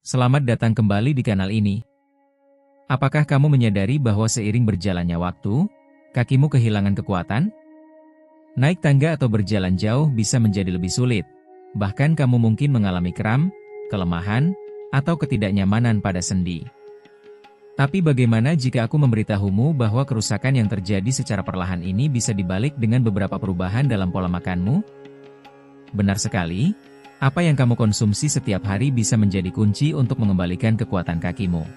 Selamat datang kembali di kanal ini. Apakah kamu menyadari bahwa seiring berjalannya waktu, kakimu kehilangan kekuatan? Naik tangga atau berjalan jauh bisa menjadi lebih sulit. Bahkan kamu mungkin mengalami kram, kelemahan, atau ketidaknyamanan pada sendi. Tapi bagaimana jika aku memberitahumu bahwa kerusakan yang terjadi secara perlahan ini bisa dibalik dengan beberapa perubahan dalam pola makanmu? Benar sekali. Apa yang kamu konsumsi setiap hari bisa menjadi kunci untuk mengembalikan kekuatan kakimu.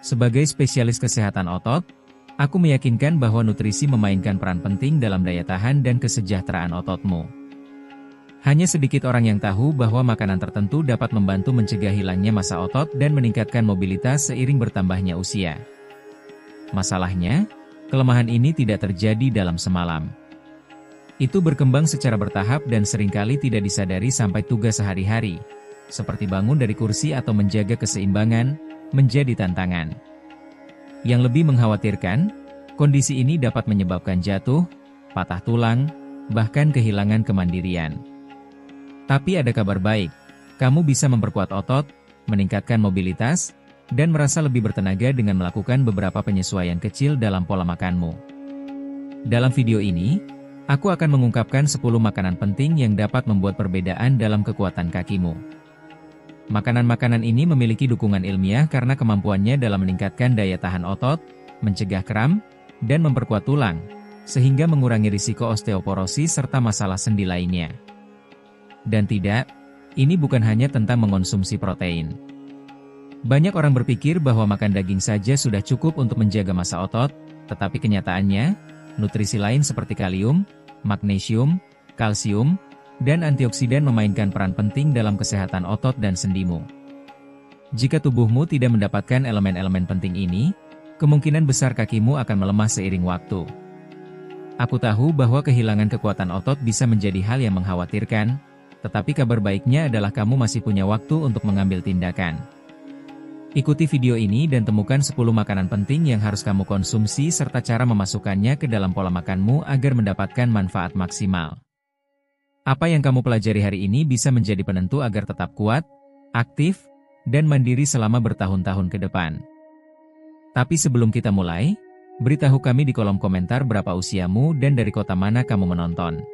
Sebagai spesialis kesehatan otot, aku meyakinkan bahwa nutrisi memainkan peran penting dalam daya tahan dan kesejahteraan ototmu. Hanya sedikit orang yang tahu bahwa makanan tertentu dapat membantu mencegah hilangnya massa otot dan meningkatkan mobilitas seiring bertambahnya usia. Masalahnya, kelemahan ini tidak terjadi dalam semalam. Itu berkembang secara bertahap dan seringkali tidak disadari sampai tugas sehari-hari, seperti bangun dari kursi atau menjaga keseimbangan, menjadi tantangan. Yang lebih mengkhawatirkan, kondisi ini dapat menyebabkan jatuh, patah tulang, bahkan kehilangan kemandirian. Tapi ada kabar baik, kamu bisa memperkuat otot, meningkatkan mobilitas, dan merasa lebih bertenaga dengan melakukan beberapa penyesuaian kecil dalam pola makanmu. Dalam video ini, aku akan mengungkapkan 10 makanan penting yang dapat membuat perbedaan dalam kekuatan kakimu. Makanan-makanan ini memiliki dukungan ilmiah karena kemampuannya dalam meningkatkan daya tahan otot, mencegah kram, dan memperkuat tulang, sehingga mengurangi risiko osteoporosis serta masalah sendi lainnya. Dan tidak, ini bukan hanya tentang mengonsumsi protein. Banyak orang berpikir bahwa makan daging saja sudah cukup untuk menjaga massa otot, tetapi kenyataannya, nutrisi lain seperti kalium, magnesium, kalsium, dan antioksidan memainkan peran penting dalam kesehatan otot dan sendimu. Jika tubuhmu tidak mendapatkan elemen-elemen penting ini, kemungkinan besar kakimu akan melemah seiring waktu. Aku tahu bahwa kehilangan kekuatan otot bisa menjadi hal yang mengkhawatirkan, tetapi kabar baiknya adalah kamu masih punya waktu untuk mengambil tindakan. Ikuti video ini dan temukan 10 makanan penting yang harus kamu konsumsi serta cara memasukkannya ke dalam pola makanmu agar mendapatkan manfaat maksimal. Apa yang kamu pelajari hari ini bisa menjadi penentu agar tetap kuat, aktif, dan mandiri selama bertahun-tahun ke depan. Tapi sebelum kita mulai, beritahu kami di kolom komentar berapa usiamu dan dari kota mana kamu menonton.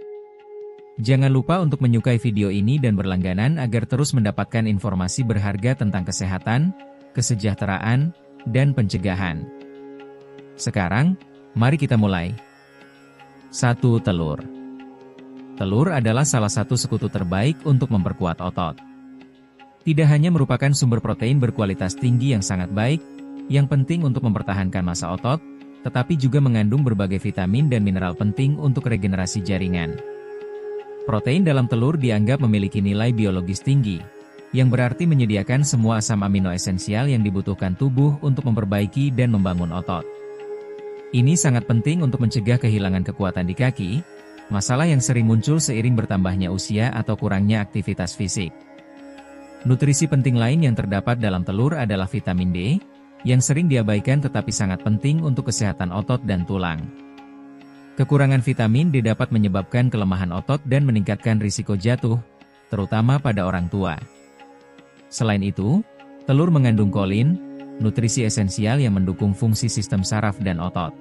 Jangan lupa untuk menyukai video ini dan berlangganan agar terus mendapatkan informasi berharga tentang kesehatan, kesejahteraan, dan pencegahan. Sekarang, mari kita mulai. 1. Telur. Telur adalah salah satu sekutu terbaik untuk memperkuat otot. Tidak hanya merupakan sumber protein berkualitas tinggi yang sangat baik, yang penting untuk mempertahankan massa otot, tetapi juga mengandung berbagai vitamin dan mineral penting untuk regenerasi jaringan. Protein dalam telur dianggap memiliki nilai biologis tinggi, yang berarti menyediakan semua asam amino esensial yang dibutuhkan tubuh untuk memperbaiki dan membangun otot. Ini sangat penting untuk mencegah kehilangan kekuatan di kaki, masalah yang sering muncul seiring bertambahnya usia atau kurangnya aktivitas fisik. Nutrisi penting lain yang terdapat dalam telur adalah vitamin D, yang sering diabaikan tetapi sangat penting untuk kesehatan otot dan tulang. Kekurangan vitamin D dapat menyebabkan kelemahan otot dan meningkatkan risiko jatuh, terutama pada orang tua. Selain itu, telur mengandung kolin, nutrisi esensial yang mendukung fungsi sistem saraf dan otot.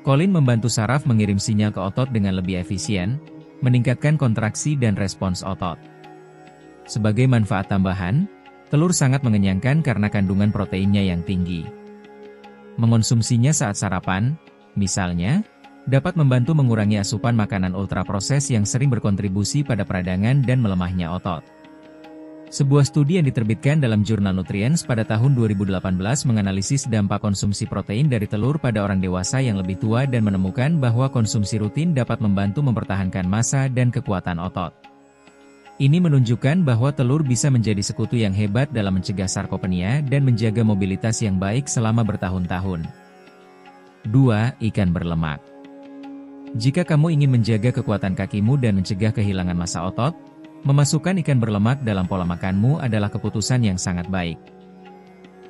Kolin membantu saraf mengirim sinyal ke otot dengan lebih efisien, meningkatkan kontraksi dan respons otot. Sebagai manfaat tambahan, telur sangat mengenyangkan karena kandungan proteinnya yang tinggi. Mengonsumsinya saat sarapan, misalnya, dapat membantu mengurangi asupan makanan ultraproses yang sering berkontribusi pada peradangan dan melemahnya otot. Sebuah studi yang diterbitkan dalam jurnal Nutrients pada tahun 2018 menganalisis dampak konsumsi protein dari telur pada orang dewasa yang lebih tua dan menemukan bahwa konsumsi rutin dapat membantu mempertahankan massa dan kekuatan otot. Ini menunjukkan bahwa telur bisa menjadi sekutu yang hebat dalam mencegah sarkopenia dan menjaga mobilitas yang baik selama bertahun-tahun. 2. Ikan berlemak. Jika kamu ingin menjaga kekuatan kakimu dan mencegah kehilangan massa otot, memasukkan ikan berlemak dalam pola makanmu adalah keputusan yang sangat baik.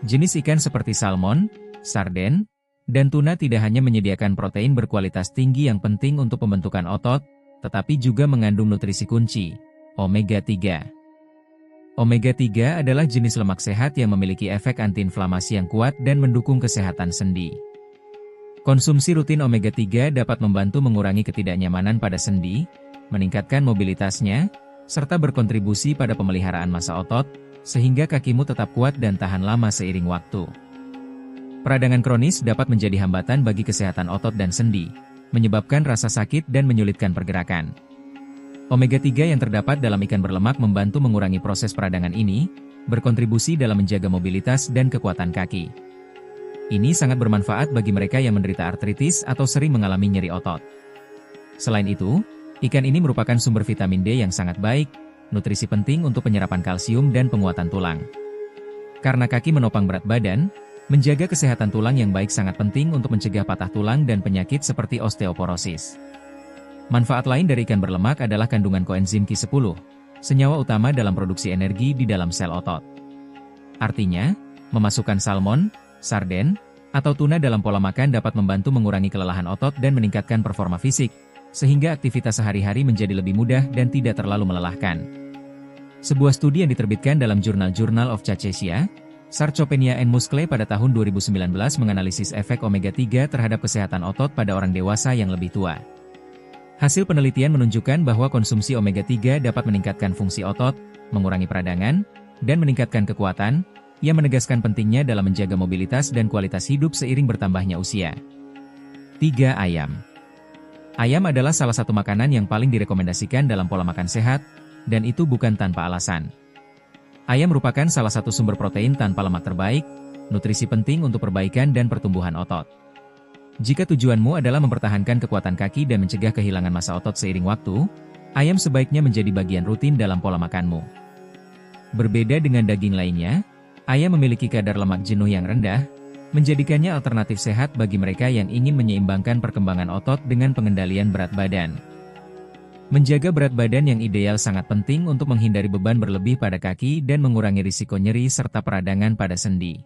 Jenis ikan seperti salmon, sarden, dan tuna tidak hanya menyediakan protein berkualitas tinggi yang penting untuk pembentukan otot, tetapi juga mengandung nutrisi kunci, omega 3. Omega-3 adalah jenis lemak sehat yang memiliki efek antiinflamasi yang kuat dan mendukung kesehatan sendi. Konsumsi rutin omega-3 dapat membantu mengurangi ketidaknyamanan pada sendi, meningkatkan mobilitasnya, serta berkontribusi pada pemeliharaan massa otot, sehingga kakimu tetap kuat dan tahan lama seiring waktu. Peradangan kronis dapat menjadi hambatan bagi kesehatan otot dan sendi, menyebabkan rasa sakit dan menyulitkan pergerakan. Omega-3 yang terdapat dalam ikan berlemak membantu mengurangi proses peradangan ini, berkontribusi dalam menjaga mobilitas dan kekuatan kaki. Ini sangat bermanfaat bagi mereka yang menderita artritis atau sering mengalami nyeri otot. Selain itu, ikan ini merupakan sumber vitamin D yang sangat baik, nutrisi penting untuk penyerapan kalsium dan penguatan tulang. Karena kaki menopang berat badan, menjaga kesehatan tulang yang baik sangat penting untuk mencegah patah tulang dan penyakit seperti osteoporosis. Manfaat lain dari ikan berlemak adalah kandungan koenzim Q10, senyawa utama dalam produksi energi di dalam sel otot. Artinya, memasukkan salmon, sarden, atau tuna dalam pola makan dapat membantu mengurangi kelelahan otot dan meningkatkan performa fisik, sehingga aktivitas sehari-hari menjadi lebih mudah dan tidak terlalu melelahkan. Sebuah studi yang diterbitkan dalam jurnal Journal of Chastesia, Sarcopenia and Muscle pada tahun 2019 menganalisis efek omega-3 terhadap kesehatan otot pada orang dewasa yang lebih tua. Hasil penelitian menunjukkan bahwa konsumsi omega-3 dapat meningkatkan fungsi otot, mengurangi peradangan, dan meningkatkan kekuatan, yang menegaskan pentingnya dalam menjaga mobilitas dan kualitas hidup seiring bertambahnya usia. 3. Ayam. Ayam adalah salah satu makanan yang paling direkomendasikan dalam pola makan sehat, dan itu bukan tanpa alasan. Ayam merupakan salah satu sumber protein tanpa lemak terbaik, nutrisi penting untuk perbaikan dan pertumbuhan otot. Jika tujuanmu adalah mempertahankan kekuatan kaki dan mencegah kehilangan massa otot seiring waktu, ayam sebaiknya menjadi bagian rutin dalam pola makanmu. Berbeda dengan daging lainnya, ayam memiliki kadar lemak jenuh yang rendah, menjadikannya alternatif sehat bagi mereka yang ingin menyeimbangkan perkembangan otot dengan pengendalian berat badan. Menjaga berat badan yang ideal sangat penting untuk menghindari beban berlebih pada kaki dan mengurangi risiko nyeri serta peradangan pada sendi.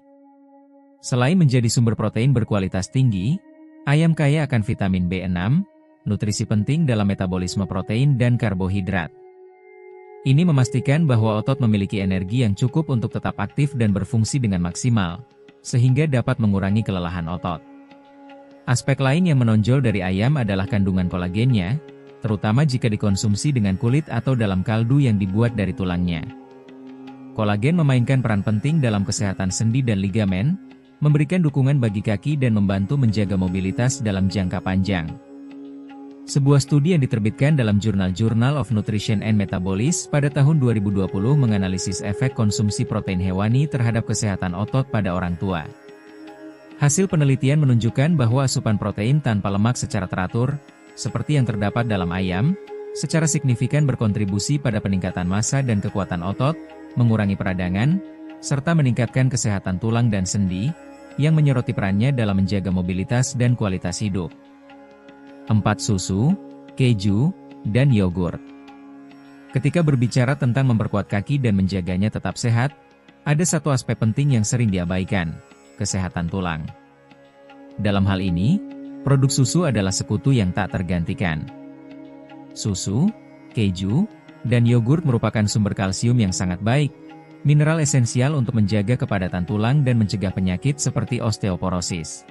Selain menjadi sumber protein berkualitas tinggi, ayam kaya akan vitamin B6, nutrisi penting dalam metabolisme protein dan karbohidrat. Ini memastikan bahwa otot memiliki energi yang cukup untuk tetap aktif dan berfungsi dengan maksimal, sehingga dapat mengurangi kelelahan otot. Aspek lain yang menonjol dari ayam adalah kandungan kolagennya, terutama jika dikonsumsi dengan kulit atau dalam kaldu yang dibuat dari tulangnya. Kolagen memainkan peran penting dalam kesehatan sendi dan ligamen, memberikan dukungan bagi kaki dan membantu menjaga mobilitas dalam jangka panjang. Sebuah studi yang diterbitkan dalam jurnal Journal of Nutrition and Metabolism pada tahun 2020 menganalisis efek konsumsi protein hewani terhadap kesehatan otot pada orang tua. Hasil penelitian menunjukkan bahwa asupan protein tanpa lemak secara teratur, seperti yang terdapat dalam ayam, secara signifikan berkontribusi pada peningkatan massa dan kekuatan otot, mengurangi peradangan, serta meningkatkan kesehatan tulang dan sendi, yang menyoroti perannya dalam menjaga mobilitas dan kualitas hidup. 4. Susu, keju, dan yogurt. Ketika berbicara tentang memperkuat kaki dan menjaganya tetap sehat, ada satu aspek penting yang sering diabaikan, kesehatan tulang. Dalam hal ini, produk susu adalah sekutu yang tak tergantikan. Susu, keju, dan yogurt merupakan sumber kalsium yang sangat baik, mineral esensial untuk menjaga kepadatan tulang dan mencegah penyakit seperti osteoporosis.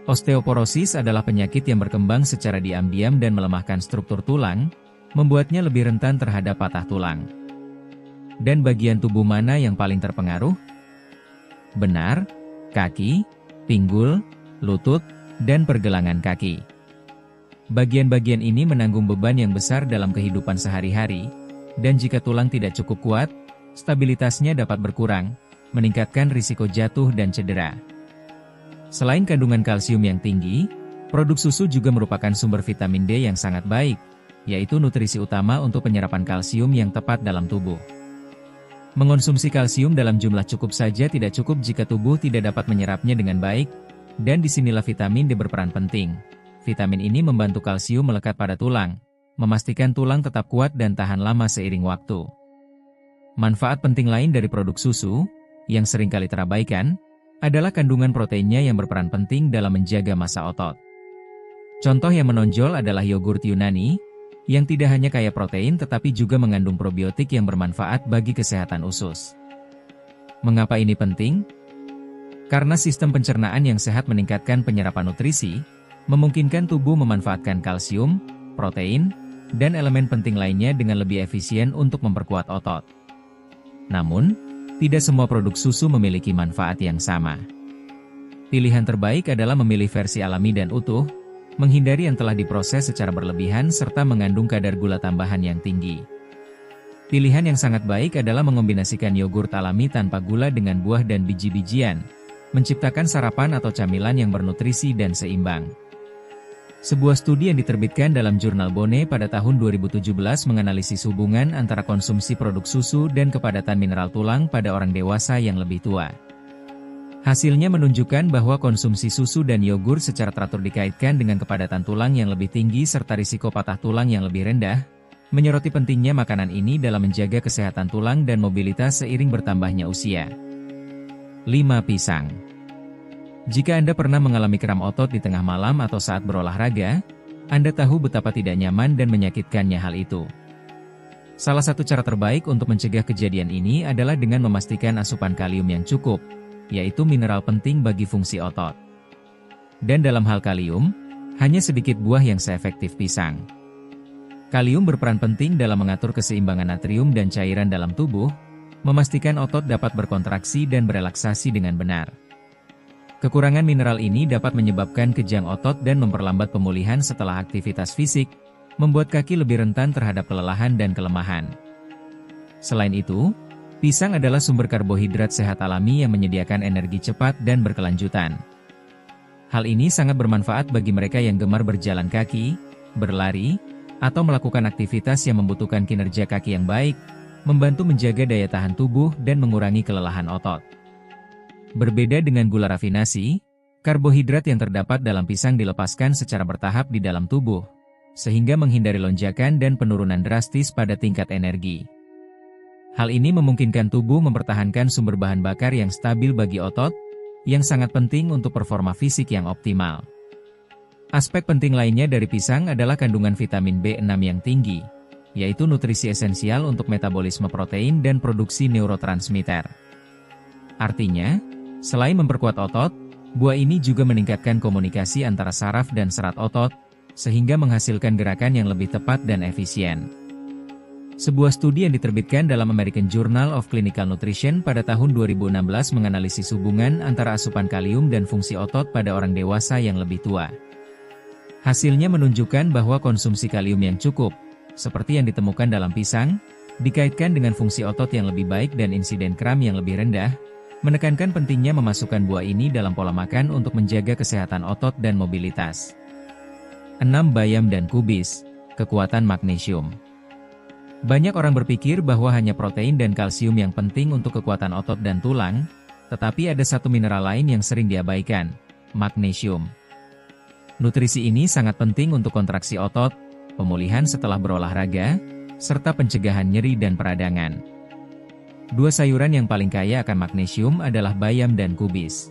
Osteoporosis adalah penyakit yang berkembang secara diam-diam dan melemahkan struktur tulang, membuatnya lebih rentan terhadap patah tulang. Dan bagian tubuh mana yang paling terpengaruh? Benar, kaki, pinggul, lutut, dan pergelangan kaki. Bagian-bagian ini menanggung beban yang besar dalam kehidupan sehari-hari, dan jika tulang tidak cukup kuat, stabilitasnya dapat berkurang, meningkatkan risiko jatuh dan cedera. Selain kandungan kalsium yang tinggi, produk susu juga merupakan sumber vitamin D yang sangat baik, yaitu nutrisi utama untuk penyerapan kalsium yang tepat dalam tubuh. Mengonsumsi kalsium dalam jumlah cukup saja tidak cukup jika tubuh tidak dapat menyerapnya dengan baik, dan disinilah vitamin D berperan penting. Vitamin ini membantu kalsium melekat pada tulang, memastikan tulang tetap kuat dan tahan lama seiring waktu. Manfaat penting lain dari produk susu, yang seringkali terabaikan, adalah kandungan proteinnya yang berperan penting dalam menjaga massa otot. Contoh yang menonjol adalah yogurt Yunani, yang tidak hanya kaya protein tetapi juga mengandung probiotik yang bermanfaat bagi kesehatan usus. Mengapa ini penting? Karena sistem pencernaan yang sehat meningkatkan penyerapan nutrisi, memungkinkan tubuh memanfaatkan kalsium, protein, dan elemen penting lainnya dengan lebih efisien untuk memperkuat otot. Namun, tidak semua produk susu memiliki manfaat yang sama. Pilihan terbaik adalah memilih versi alami dan utuh, menghindari yang telah diproses secara berlebihan serta mengandung kadar gula tambahan yang tinggi. Pilihan yang sangat baik adalah mengombinasikan yogurt alami tanpa gula dengan buah dan biji-bijian, menciptakan sarapan atau camilan yang bernutrisi dan seimbang. Sebuah studi yang diterbitkan dalam jurnal Bone pada tahun 2017 menganalisis hubungan antara konsumsi produk susu dan kepadatan mineral tulang pada orang dewasa yang lebih tua. Hasilnya menunjukkan bahwa konsumsi susu dan yogurt secara teratur dikaitkan dengan kepadatan tulang yang lebih tinggi serta risiko patah tulang yang lebih rendah, menyoroti pentingnya makanan ini dalam menjaga kesehatan tulang dan mobilitas seiring bertambahnya usia. 5. Pisang. Jika Anda pernah mengalami kram otot di tengah malam atau saat berolahraga, Anda tahu betapa tidak nyaman dan menyakitkannya hal itu. Salah satu cara terbaik untuk mencegah kejadian ini adalah dengan memastikan asupan kalium yang cukup, yaitu mineral penting bagi fungsi otot. Dan dalam hal kalium, hanya sedikit buah yang seefektif pisang. Kalium berperan penting dalam mengatur keseimbangan natrium dan cairan dalam tubuh, memastikan otot dapat berkontraksi dan berelaksasi dengan benar. Kekurangan mineral ini dapat menyebabkan kejang otot dan memperlambat pemulihan setelah aktivitas fisik, membuat kaki lebih rentan terhadap kelelahan dan kelemahan. Selain itu, pisang adalah sumber karbohidrat sehat alami yang menyediakan energi cepat dan berkelanjutan. Hal ini sangat bermanfaat bagi mereka yang gemar berjalan kaki, berlari, atau melakukan aktivitas yang membutuhkan kinerja kaki yang baik, membantu menjaga daya tahan tubuh dan mengurangi kelelahan otot. Berbeda dengan gula rafinasi, karbohidrat yang terdapat dalam pisang dilepaskan secara bertahap di dalam tubuh, sehingga menghindari lonjakan dan penurunan drastis pada tingkat energi. Hal ini memungkinkan tubuh mempertahankan sumber bahan bakar yang stabil bagi otot, yang sangat penting untuk performa fisik yang optimal. Aspek penting lainnya dari pisang adalah kandungan vitamin B6 yang tinggi, yaitu nutrisi esensial untuk metabolisme protein dan produksi neurotransmitter. Artinya, selain memperkuat otot, buah ini juga meningkatkan komunikasi antara saraf dan serat otot, sehingga menghasilkan gerakan yang lebih tepat dan efisien. Sebuah studi yang diterbitkan dalam American Journal of Clinical Nutrition pada tahun 2016 menganalisis hubungan antara asupan kalium dan fungsi otot pada orang dewasa yang lebih tua. Hasilnya menunjukkan bahwa konsumsi kalium yang cukup, seperti yang ditemukan dalam pisang, dikaitkan dengan fungsi otot yang lebih baik dan insiden kram yang lebih rendah, menekankan pentingnya memasukkan buah ini dalam pola makan untuk menjaga kesehatan otot dan mobilitas. 6. Bayam dan kubis, kekuatan magnesium. Banyak orang berpikir bahwa hanya protein dan kalsium yang penting untuk kekuatan otot dan tulang, tetapi ada satu mineral lain yang sering diabaikan, magnesium. Nutrisi ini sangat penting untuk kontraksi otot, pemulihan setelah berolahraga, serta pencegahan nyeri dan peradangan. Dua sayuran yang paling kaya akan magnesium adalah bayam dan kubis.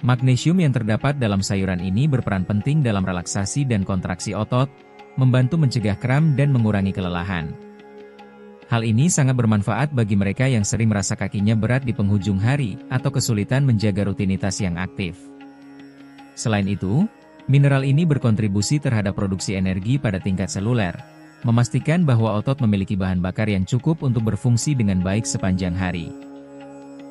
Magnesium yang terdapat dalam sayuran ini berperan penting dalam relaksasi dan kontraksi otot, membantu mencegah kram dan mengurangi kelelahan. Hal ini sangat bermanfaat bagi mereka yang sering merasa kakinya berat di penghujung hari atau kesulitan menjaga rutinitas yang aktif. Selain itu, mineral ini berkontribusi terhadap produksi energi pada tingkat seluler, memastikan bahwa otot memiliki bahan bakar yang cukup untuk berfungsi dengan baik sepanjang hari.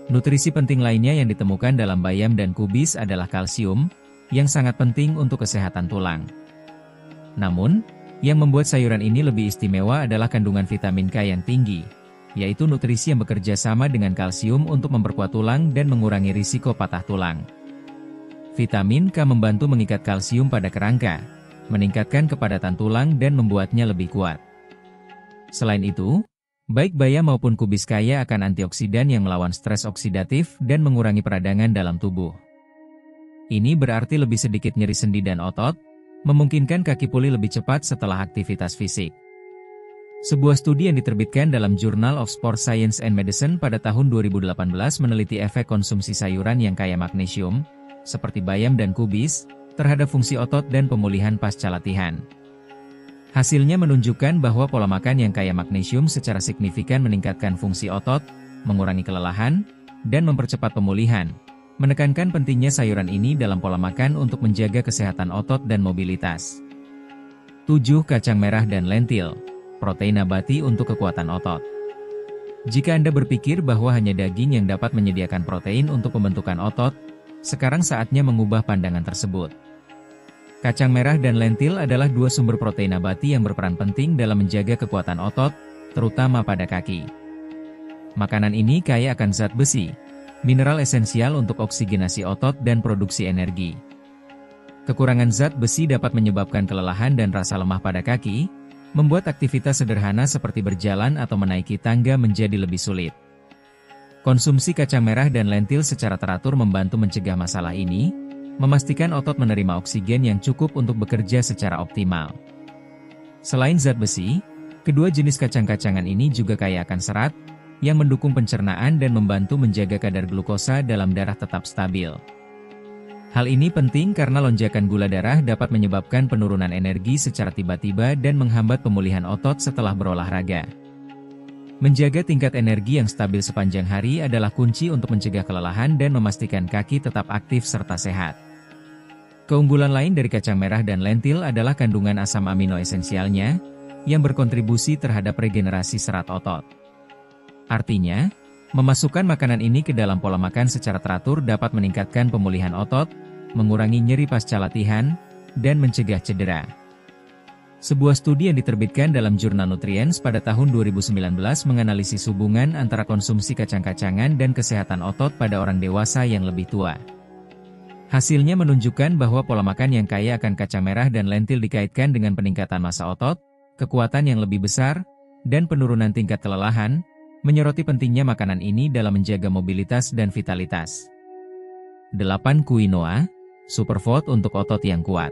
Nutrisi penting lainnya yang ditemukan dalam bayam dan kubis adalah kalsium, yang sangat penting untuk kesehatan tulang. Namun, yang membuat sayuran ini lebih istimewa adalah kandungan vitamin K yang tinggi, yaitu nutrisi yang bekerja sama dengan kalsium untuk memperkuat tulang dan mengurangi risiko patah tulang. Vitamin K membantu mengikat kalsium pada kerangka, meningkatkan kepadatan tulang dan membuatnya lebih kuat. Selain itu, baik bayam maupun kubis kaya akan antioksidan yang melawan stres oksidatif dan mengurangi peradangan dalam tubuh. Ini berarti lebih sedikit nyeri sendi dan otot, memungkinkan kaki pulih lebih cepat setelah aktivitas fisik. Sebuah studi yang diterbitkan dalam Journal of Sports Science and Medicine pada tahun 2018 meneliti efek konsumsi sayuran yang kaya magnesium, seperti bayam dan kubis, terhadap fungsi otot dan pemulihan pasca latihan. Hasilnya menunjukkan bahwa pola makan yang kaya magnesium secara signifikan meningkatkan fungsi otot, mengurangi kelelahan, dan mempercepat pemulihan. Menekankan pentingnya sayuran ini dalam pola makan untuk menjaga kesehatan otot dan mobilitas. 7. Kacang merah dan lentil. Protein nabati untuk kekuatan otot. Jika Anda berpikir bahwa hanya daging yang dapat menyediakan protein untuk pembentukan otot, sekarang saatnya mengubah pandangan tersebut. Kacang merah dan lentil adalah dua sumber protein nabati yang berperan penting dalam menjaga kekuatan otot, terutama pada kaki. Makanan ini kaya akan zat besi, mineral esensial untuk oksigenasi otot dan produksi energi. Kekurangan zat besi dapat menyebabkan kelelahan dan rasa lemah pada kaki, membuat aktivitas sederhana seperti berjalan atau menaiki tangga menjadi lebih sulit. Konsumsi kacang merah dan lentil secara teratur membantu mencegah masalah ini, memastikan otot menerima oksigen yang cukup untuk bekerja secara optimal. Selain zat besi, kedua jenis kacang-kacangan ini juga kaya akan serat, yang mendukung pencernaan dan membantu menjaga kadar glukosa dalam darah tetap stabil. Hal ini penting karena lonjakan gula darah dapat menyebabkan penurunan energi secara tiba-tiba dan menghambat pemulihan otot setelah berolahraga. Menjaga tingkat energi yang stabil sepanjang hari adalah kunci untuk mencegah kelelahan dan memastikan kaki tetap aktif serta sehat. Keunggulan lain dari kacang merah dan lentil adalah kandungan asam amino esensialnya, yang berkontribusi terhadap regenerasi serat otot. Artinya, memasukkan makanan ini ke dalam pola makan secara teratur dapat meningkatkan pemulihan otot, mengurangi nyeri pasca latihan, dan mencegah cedera. Sebuah studi yang diterbitkan dalam jurnal Nutrients pada tahun 2019 menganalisis hubungan antara konsumsi kacang-kacangan dan kesehatan otot pada orang dewasa yang lebih tua. Hasilnya menunjukkan bahwa pola makan yang kaya akan kacang merah dan lentil dikaitkan dengan peningkatan massa otot, kekuatan yang lebih besar, dan penurunan tingkat kelelahan, menyoroti pentingnya makanan ini dalam menjaga mobilitas dan vitalitas. 8. Quinoa, superfood untuk otot yang kuat.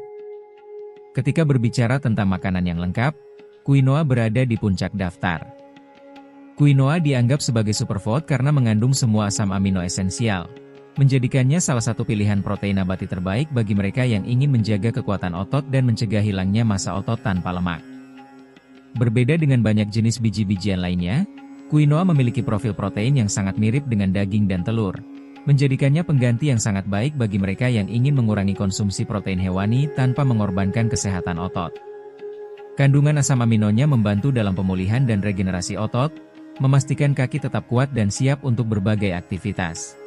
Ketika berbicara tentang makanan yang lengkap, quinoa berada di puncak daftar. Quinoa dianggap sebagai superfood karena mengandung semua asam amino esensial, menjadikannya salah satu pilihan protein nabati terbaik bagi mereka yang ingin menjaga kekuatan otot dan mencegah hilangnya massa otot tanpa lemak. Berbeda dengan banyak jenis biji-bijian lainnya, quinoa memiliki profil protein yang sangat mirip dengan daging dan telur, menjadikannya pengganti yang sangat baik bagi mereka yang ingin mengurangi konsumsi protein hewani tanpa mengorbankan kesehatan otot. Kandungan asam aminonya membantu dalam pemulihan dan regenerasi otot, memastikan kaki tetap kuat dan siap untuk berbagai aktivitas.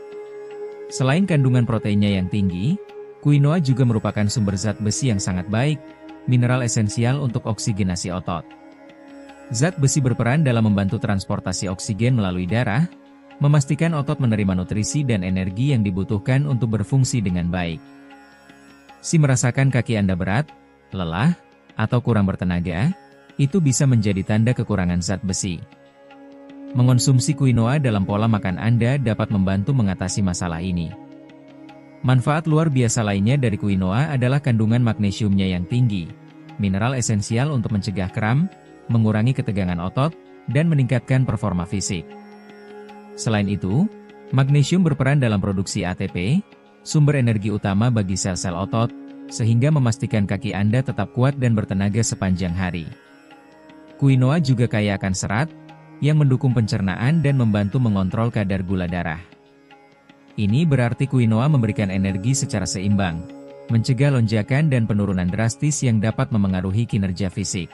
Selain kandungan proteinnya yang tinggi, quinoa juga merupakan sumber zat besi yang sangat baik, mineral esensial untuk oksigenasi otot. Zat besi berperan dalam membantu transportasi oksigen melalui darah, memastikan otot menerima nutrisi dan energi yang dibutuhkan untuk berfungsi dengan baik. Si merasakan kaki Anda berat, lelah, atau kurang bertenaga, itu bisa menjadi tanda kekurangan zat besi. Mengonsumsi quinoa dalam pola makan Anda dapat membantu mengatasi masalah ini. Manfaat luar biasa lainnya dari quinoa adalah kandungan magnesiumnya yang tinggi, mineral esensial untuk mencegah kram, mengurangi ketegangan otot, dan meningkatkan performa fisik. Selain itu, magnesium berperan dalam produksi ATP, sumber energi utama bagi sel-sel otot, sehingga memastikan kaki Anda tetap kuat dan bertenaga sepanjang hari. Quinoa juga kaya akan serat, yang mendukung pencernaan dan membantu mengontrol kadar gula darah. Ini berarti quinoa memberikan energi secara seimbang, mencegah lonjakan dan penurunan drastis yang dapat memengaruhi kinerja fisik.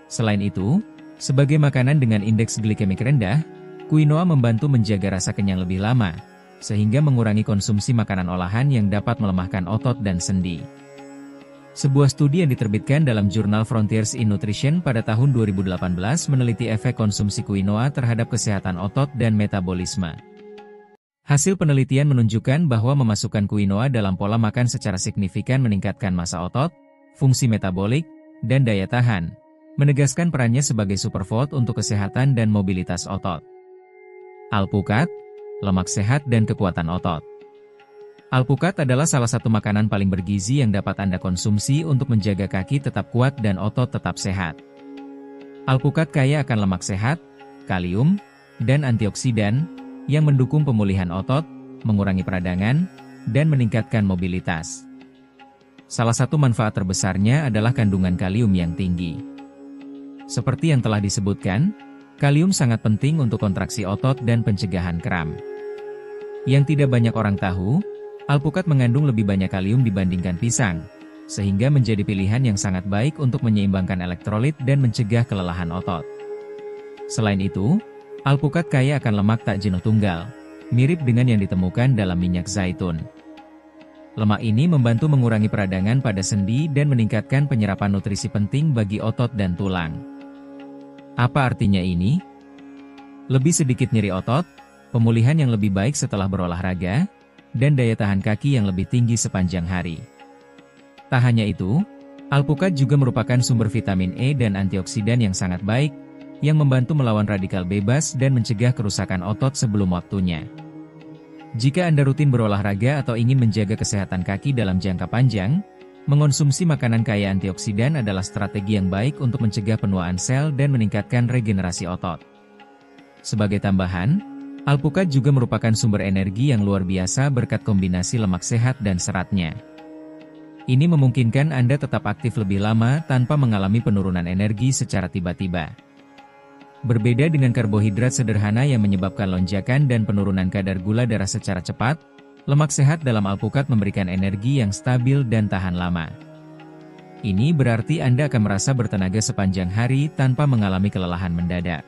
Selain itu, sebagai makanan dengan indeks glikemik rendah, quinoa membantu menjaga rasa kenyang lebih lama, sehingga mengurangi konsumsi makanan olahan yang dapat melemahkan otot dan sendi. Sebuah studi yang diterbitkan dalam jurnal Frontiers in Nutrition pada tahun 2018 meneliti efek konsumsi quinoa terhadap kesehatan otot dan metabolisme. Hasil penelitian menunjukkan bahwa memasukkan quinoa dalam pola makan secara signifikan meningkatkan massa otot, fungsi metabolik, dan daya tahan, menegaskan perannya sebagai superfood untuk kesehatan dan mobilitas otot. Alpukat, lemak sehat dan kekuatan otot. Alpukat adalah salah satu makanan paling bergizi yang dapat Anda konsumsi untuk menjaga kaki tetap kuat dan otot tetap sehat. Alpukat kaya akan lemak sehat, kalium, dan antioksidan, yang mendukung pemulihan otot, mengurangi peradangan, dan meningkatkan mobilitas. Salah satu manfaat terbesarnya adalah kandungan kalium yang tinggi. Seperti yang telah disebutkan, kalium sangat penting untuk kontraksi otot dan pencegahan kram. Yang tidak banyak orang tahu, alpukat mengandung lebih banyak kalium dibandingkan pisang, sehingga menjadi pilihan yang sangat baik untuk menyeimbangkan elektrolit dan mencegah kelelahan otot. Selain itu, alpukat kaya akan lemak tak jenuh tunggal, mirip dengan yang ditemukan dalam minyak zaitun. Lemak ini membantu mengurangi peradangan pada sendi dan meningkatkan penyerapan nutrisi penting bagi otot dan tulang. Apa artinya ini? Lebih sedikit nyeri otot, pemulihan yang lebih baik setelah berolahraga, dan daya tahan kaki yang lebih tinggi sepanjang hari. Tak hanya itu, alpukat juga merupakan sumber vitamin E dan antioksidan yang sangat baik, yang membantu melawan radikal bebas dan mencegah kerusakan otot sebelum waktunya. Jika Anda rutin berolahraga atau ingin menjaga kesehatan kaki dalam jangka panjang, mengonsumsi makanan kaya antioksidan adalah strategi yang baik untuk mencegah penuaan sel dan meningkatkan regenerasi otot. Sebagai tambahan, alpukat juga merupakan sumber energi yang luar biasa berkat kombinasi lemak sehat dan seratnya. Ini memungkinkan Anda tetap aktif lebih lama tanpa mengalami penurunan energi secara tiba-tiba. Berbeda dengan karbohidrat sederhana yang menyebabkan lonjakan dan penurunan kadar gula darah secara cepat, lemak sehat dalam alpukat memberikan energi yang stabil dan tahan lama. Ini berarti Anda akan merasa bertenaga sepanjang hari tanpa mengalami kelelahan mendadak.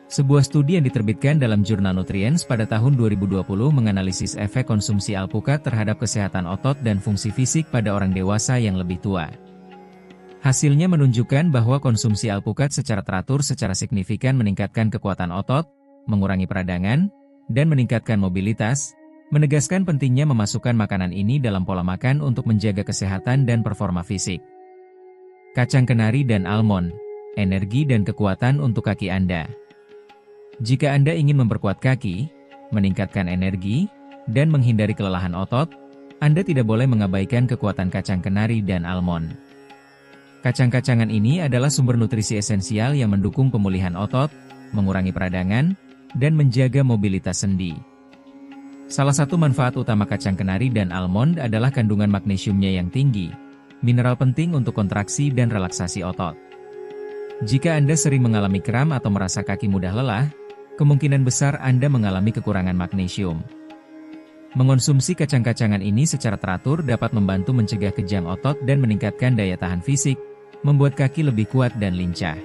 Sebuah studi yang diterbitkan dalam jurnal Nutrients pada tahun 2020 menganalisis efek konsumsi alpukat terhadap kesehatan otot dan fungsi fisik pada orang dewasa yang lebih tua. Hasilnya menunjukkan bahwa konsumsi alpukat secara teratur secara signifikan meningkatkan kekuatan otot, mengurangi peradangan, dan meningkatkan mobilitas, menegaskan pentingnya memasukkan makanan ini dalam pola makan untuk menjaga kesehatan dan performa fisik. Kacang kenari dan almond, energi dan kekuatan untuk kaki Anda. Jika Anda ingin memperkuat kaki, meningkatkan energi, dan menghindari kelelahan otot, Anda tidak boleh mengabaikan kekuatan kacang kenari dan almond. Kacang-kacangan ini adalah sumber nutrisi esensial yang mendukung pemulihan otot, mengurangi peradangan, dan menjaga mobilitas sendi. Salah satu manfaat utama kacang kenari dan almond adalah kandungan magnesiumnya yang tinggi, mineral penting untuk kontraksi dan relaksasi otot. Jika Anda sering mengalami kram atau merasa kaki mudah lelah, kemungkinan besar Anda mengalami kekurangan magnesium. Mengonsumsi kacang-kacangan ini secara teratur dapat membantu mencegah kejang otot dan meningkatkan daya tahan fisik, membuat kaki lebih kuat dan lincah.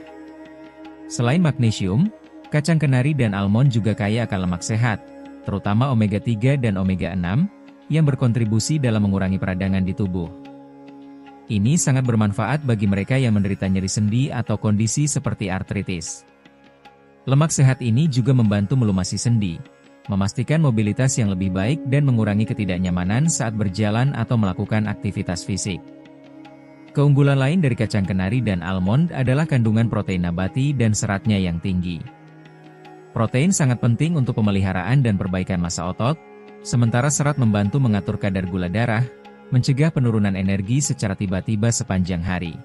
Selain magnesium, kacang kenari dan almond juga kaya akan lemak sehat, terutama omega 3 dan omega 6, yang berkontribusi dalam mengurangi peradangan di tubuh. Ini sangat bermanfaat bagi mereka yang menderita nyeri sendi atau kondisi seperti artritis. Lemak sehat ini juga membantu melumasi sendi, memastikan mobilitas yang lebih baik dan mengurangi ketidaknyamanan saat berjalan atau melakukan aktivitas fisik. Keunggulan lain dari kacang kenari dan almond adalah kandungan protein nabati dan seratnya yang tinggi. Protein sangat penting untuk pemeliharaan dan perbaikan massa otot, sementara serat membantu mengatur kadar gula darah, mencegah penurunan energi secara tiba-tiba sepanjang hari.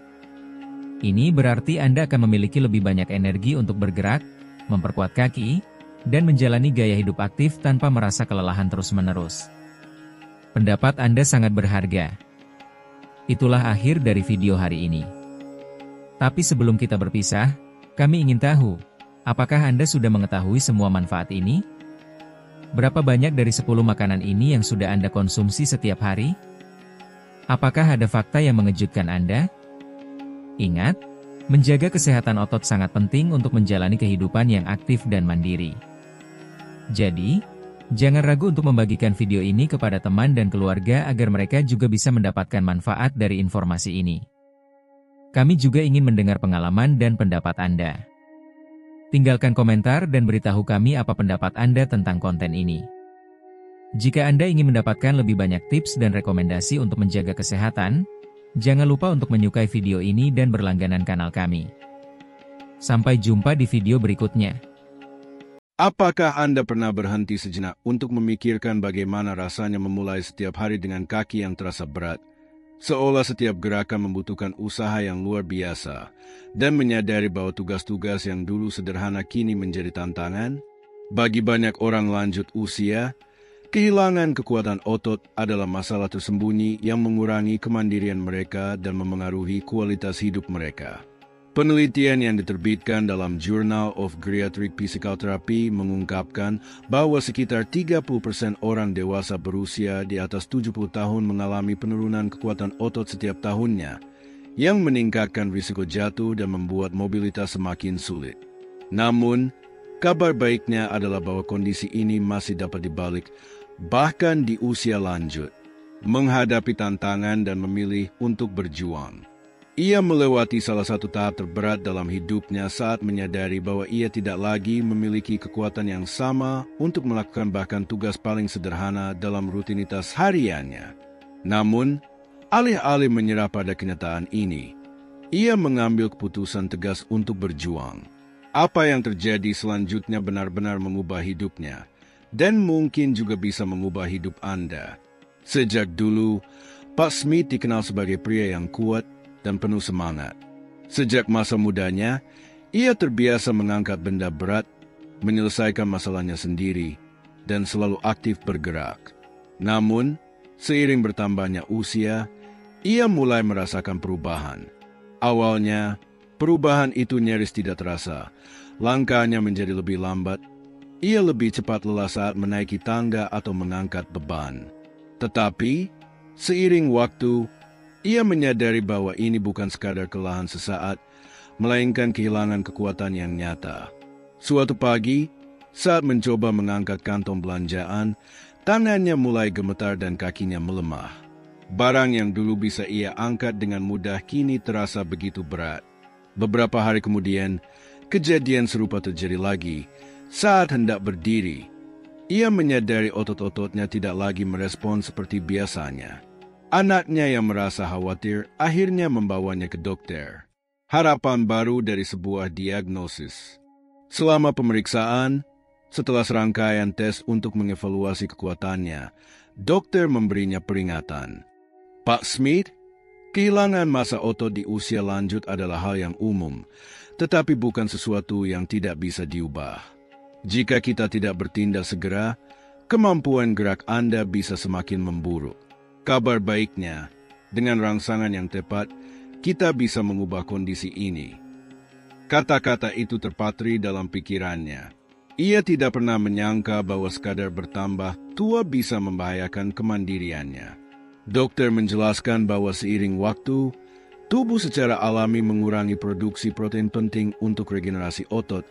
Ini berarti Anda akan memiliki lebih banyak energi untuk bergerak, memperkuat kaki, dan menjalani gaya hidup aktif tanpa merasa kelelahan terus-menerus. Pendapat Anda sangat berharga. Itulah akhir dari video hari ini. Tapi sebelum kita berpisah, kami ingin tahu, apakah Anda sudah mengetahui semua manfaat ini? Berapa banyak dari 10 makanan ini yang sudah Anda konsumsi setiap hari? Apakah ada fakta yang mengejutkan Anda? Ingat, menjaga kesehatan otot sangat penting untuk menjalani kehidupan yang aktif dan mandiri. Jadi, jangan ragu untuk membagikan video ini kepada teman dan keluarga agar mereka juga bisa mendapatkan manfaat dari informasi ini. Kami juga ingin mendengar pengalaman dan pendapat Anda. Tinggalkan komentar dan beritahu kami apa pendapat Anda tentang konten ini. Jika Anda ingin mendapatkan lebih banyak tips dan rekomendasi untuk menjaga kesehatan, jangan lupa untuk menyukai video ini dan berlangganan kanal kami. Sampai jumpa di video berikutnya. Apakah Anda pernah berhenti sejenak untuk memikirkan bagaimana rasanya memulai setiap hari dengan kaki yang terasa berat, seolah setiap gerakan membutuhkan usaha yang luar biasa, dan menyadari bahwa tugas-tugas yang dulu sederhana kini menjadi tantangan? Bagi banyak orang lanjut usia, Kehilangan kekuatan otot adalah masalah tersembunyi yang mengurangi kemandirian mereka dan memengaruhi kualitas hidup mereka. Penelitian yang diterbitkan dalam Journal of Geriatric Physical Therapy mengungkapkan bahwa sekitar 30% orang dewasa berusia di atas 70 tahun mengalami penurunan kekuatan otot setiap tahunnya, yang meningkatkan risiko jatuh dan membuat mobilitas semakin sulit. Namun, kabar baiknya adalah bahwa kondisi ini masih dapat dibalik, bahkan di usia lanjut, menghadapi tantangan dan memilih untuk berjuang. Ia melewati salah satu tahap terberat dalam hidupnya saat menyadari bahwa ia tidak lagi memiliki kekuatan yang sama untuk melakukan bahkan tugas paling sederhana dalam rutinitas hariannya. Namun, alih-alih menyerah pada kenyataan ini, ia mengambil keputusan tegas untuk berjuang. Apa yang terjadi selanjutnya benar-benar mengubah hidupnya, dan mungkin juga bisa mengubah hidup Anda. Sejak dulu, Pak Smith dikenal sebagai pria yang kuat dan penuh semangat. Sejak masa mudanya, ia terbiasa mengangkat benda berat, menyelesaikan masalahnya sendiri, dan selalu aktif bergerak. Namun, seiring bertambahnya usia, ia mulai merasakan perubahan. Awalnya, perubahan itu nyaris tidak terasa. Langkahnya menjadi lebih lambat. Ia lebih cepat lelah saat menaiki tangga atau mengangkat beban. Tetapi, seiring waktu, ia menyadari bahwa ini bukan sekadar kelelahan sesaat, melainkan kehilangan kekuatan yang nyata. Suatu pagi, saat mencoba mengangkat kantong belanjaan, tangannya mulai gemetar dan kakinya melemah. Barang yang dulu bisa ia angkat dengan mudah kini terasa begitu berat. Beberapa hari kemudian, kejadian serupa terjadi lagi. Saat hendak berdiri, ia menyadari otot-ototnya tidak lagi merespon seperti biasanya. Anaknya yang merasa khawatir akhirnya membawanya ke dokter. Harapan baru dari sebuah diagnosis. Selama pemeriksaan, setelah serangkaian tes untuk mengevaluasi kekuatannya, dokter memberinya peringatan. Pak Smith, kehilangan massa otot di usia lanjut adalah hal yang umum, tetapi bukan sesuatu yang tidak bisa diubah. Jika kita tidak bertindak segera, kemampuan gerak Anda bisa semakin memburuk. Kabar baiknya, dengan rangsangan yang tepat, kita bisa mengubah kondisi ini. Kata-kata itu terpatri dalam pikirannya. Ia tidak pernah menyangka bahwa sekadar bertambah tua bisa membahayakan kemandiriannya. Dokter menjelaskan bahwa seiring waktu, tubuh secara alami mengurangi produksi protein penting untuk regenerasi otot,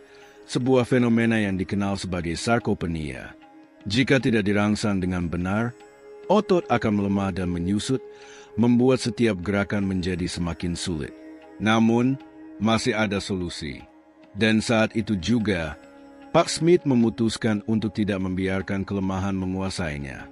sebuah fenomena yang dikenal sebagai sarkopenia. Jika tidak dirangsang dengan benar, otot akan melemah dan menyusut, membuat setiap gerakan menjadi semakin sulit. Namun, masih ada solusi. Dan saat itu juga, Pak Smith memutuskan untuk tidak membiarkan kelemahan menguasainya.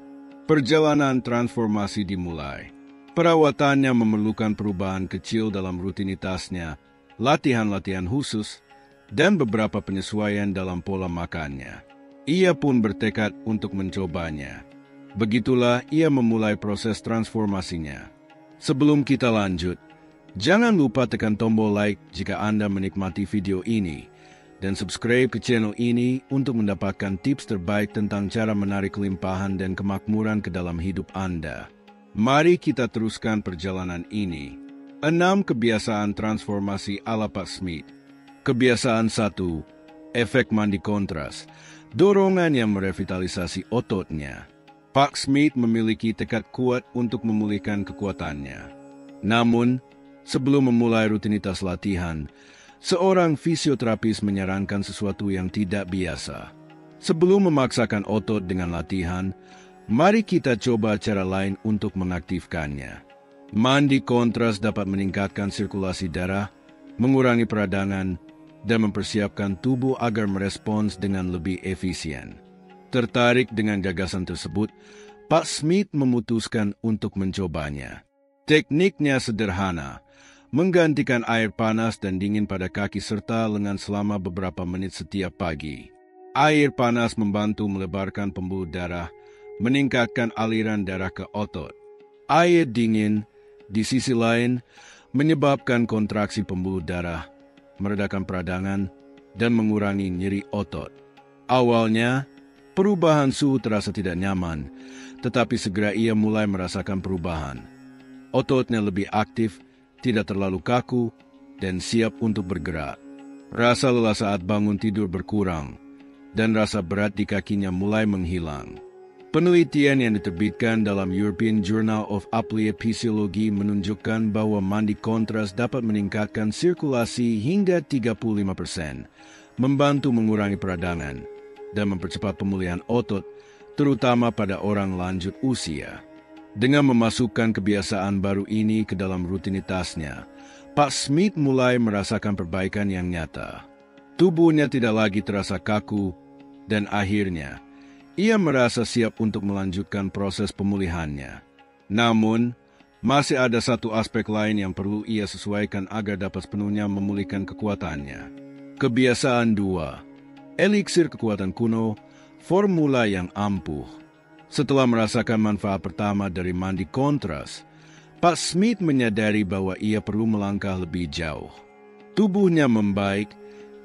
Perjalanan transformasi dimulai. Perawatannya memerlukan perubahan kecil dalam rutinitasnya, latihan-latihan khusus, dan beberapa penyesuaian dalam pola makannya. Ia pun bertekad untuk mencobanya. Begitulah ia memulai proses transformasinya. Sebelum kita lanjut, jangan lupa tekan tombol like jika Anda menikmati video ini, dan subscribe ke channel ini untuk mendapatkan tips terbaik tentang cara menarik kelimpahan dan kemakmuran ke dalam hidup Anda. Mari kita teruskan perjalanan ini. 6 kebiasaan transformasi ala Pak Smith. Kebiasaan 1. Efek mandi kontras. Dorongan yang merevitalisasi ototnya. Pak Smith memiliki tekad kuat untuk memulihkan kekuatannya. Namun, sebelum memulai rutinitas latihan, seorang fisioterapis menyarankan sesuatu yang tidak biasa. Sebelum memaksakan otot dengan latihan, mari kita coba cara lain untuk mengaktifkannya. Mandi kontras dapat meningkatkan sirkulasi darah, mengurangi peradangan, dan mempersiapkan tubuh agar merespons dengan lebih efisien. Tertarik dengan gagasan tersebut, Pak Smith memutuskan untuk mencobanya. Tekniknya sederhana, menggantikan air panas dan dingin pada kaki serta lengan selama beberapa menit setiap pagi. Air panas membantu melebarkan pembuluh darah, meningkatkan aliran darah ke otot. Air dingin, di sisi lain, menyebabkan kontraksi pembuluh darah, meredakan peradangan, dan mengurangi nyeri otot. Awalnya, Perubahan suhu terasa tidak nyaman, tetapi segera ia mulai merasakan perubahan. Ototnya lebih aktif, tidak terlalu kaku, dan siap untuk bergerak. Rasa lelah saat bangun tidur berkurang, dan rasa berat di kakinya mulai menghilang. Penelitian yang diterbitkan dalam European Journal of Applied Physiology menunjukkan bahwa mandi kontras dapat meningkatkan sirkulasi hingga 35%, membantu mengurangi peradangan, dan mempercepat pemulihan otot, terutama pada orang lanjut usia. Dengan memasukkan kebiasaan baru ini ke dalam rutinitasnya, Pak Smith mulai merasakan perbaikan yang nyata. Tubuhnya tidak lagi terasa kaku, dan akhirnya, ia merasa siap untuk melanjutkan proses pemulihannya. Namun, masih ada satu aspek lain yang perlu ia sesuaikan agar dapat sepenuhnya memulihkan kekuatannya. Kebiasaan 2. Eliksir kekuatan kuno, formula yang ampuh. Setelah merasakan manfaat pertama dari mandi kontras, Pak Smith menyadari bahwa ia perlu melangkah lebih jauh. Tubuhnya membaik,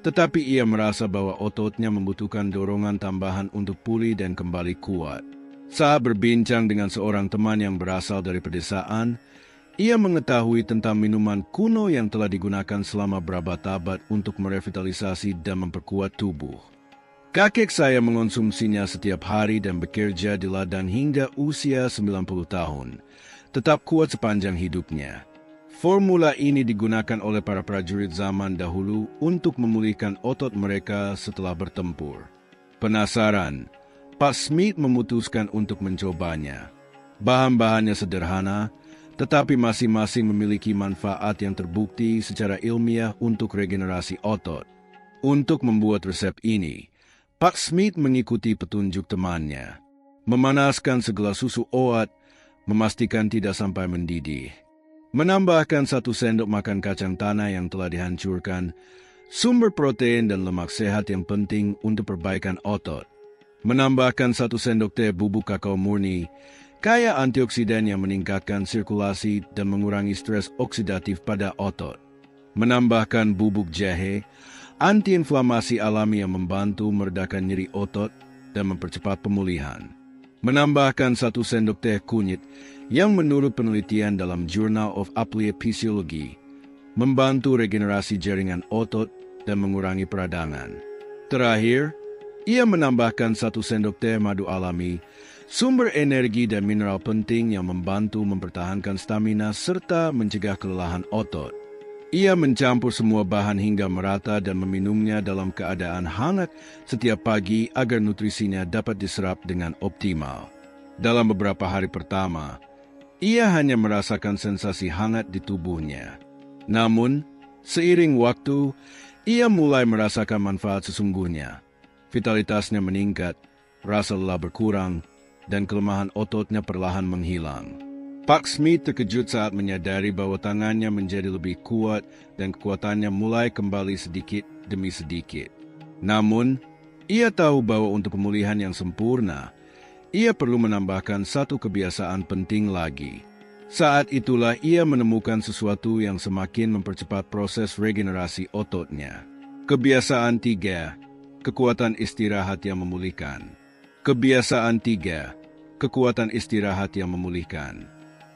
tetapi ia merasa bahwa ototnya membutuhkan dorongan tambahan untuk pulih dan kembali kuat. Saat berbincang dengan seorang teman yang berasal dari pedesaan, ia mengetahui tentang minuman kuno yang telah digunakan selama berabad-abad untuk merevitalisasi dan memperkuat tubuh. Kakek saya mengonsumsinya setiap hari dan bekerja di ladang hingga usia 90 tahun, tetap kuat sepanjang hidupnya. Formula ini digunakan oleh para prajurit zaman dahulu untuk memulihkan otot mereka setelah bertempur. Penasaran, Pak Smith memutuskan untuk mencobanya. Bahan-bahannya sederhana, tetapi masing-masing memiliki manfaat yang terbukti secara ilmiah untuk regenerasi otot. Untuk membuat resep ini, Pak Smith mengikuti petunjuk temannya. Memanaskan segelas susu oat, memastikan tidak sampai mendidih. Menambahkan 1 sendok makan kacang tanah yang telah dihancurkan, sumber protein dan lemak sehat yang penting untuk perbaikan otot. Menambahkan 1 sendok teh bubuk kakao murni, kaya antioksidan yang meningkatkan sirkulasi dan mengurangi stres oksidatif pada otot. Menambahkan bubuk jahe, antiinflamasi alami yang membantu meredakan nyeri otot dan mempercepat pemulihan. Menambahkan 1 sendok teh kunyit yang menurut penelitian dalam Journal of Applied Physiology membantu regenerasi jaringan otot dan mengurangi peradangan. Terakhir, ia menambahkan 1 sendok teh madu alami, sumber energi dan mineral penting yang membantu mempertahankan stamina serta mencegah kelelahan otot. Ia mencampur semua bahan hingga merata dan meminumnya dalam keadaan hangat setiap pagi agar nutrisinya dapat diserap dengan optimal. Dalam beberapa hari pertama, ia hanya merasakan sensasi hangat di tubuhnya. Namun, seiring waktu, ia mulai merasakan manfaat sesungguhnya. Vitalitasnya meningkat, rasa lelah berkurang, dan kelemahan ototnya perlahan menghilang. Pak Smith terkejut saat menyadari bahwa tangannya menjadi lebih kuat dan kekuatannya mulai kembali sedikit demi sedikit. Namun, ia tahu bahwa untuk pemulihan yang sempurna, ia perlu menambahkan 1 kebiasaan penting lagi. Saat itulah ia menemukan sesuatu yang semakin mempercepat proses regenerasi ototnya. Kebiasaan 3, kekuatan istirahat yang memulihkan. Kebiasaan 3, kekuatan istirahat yang memulihkan.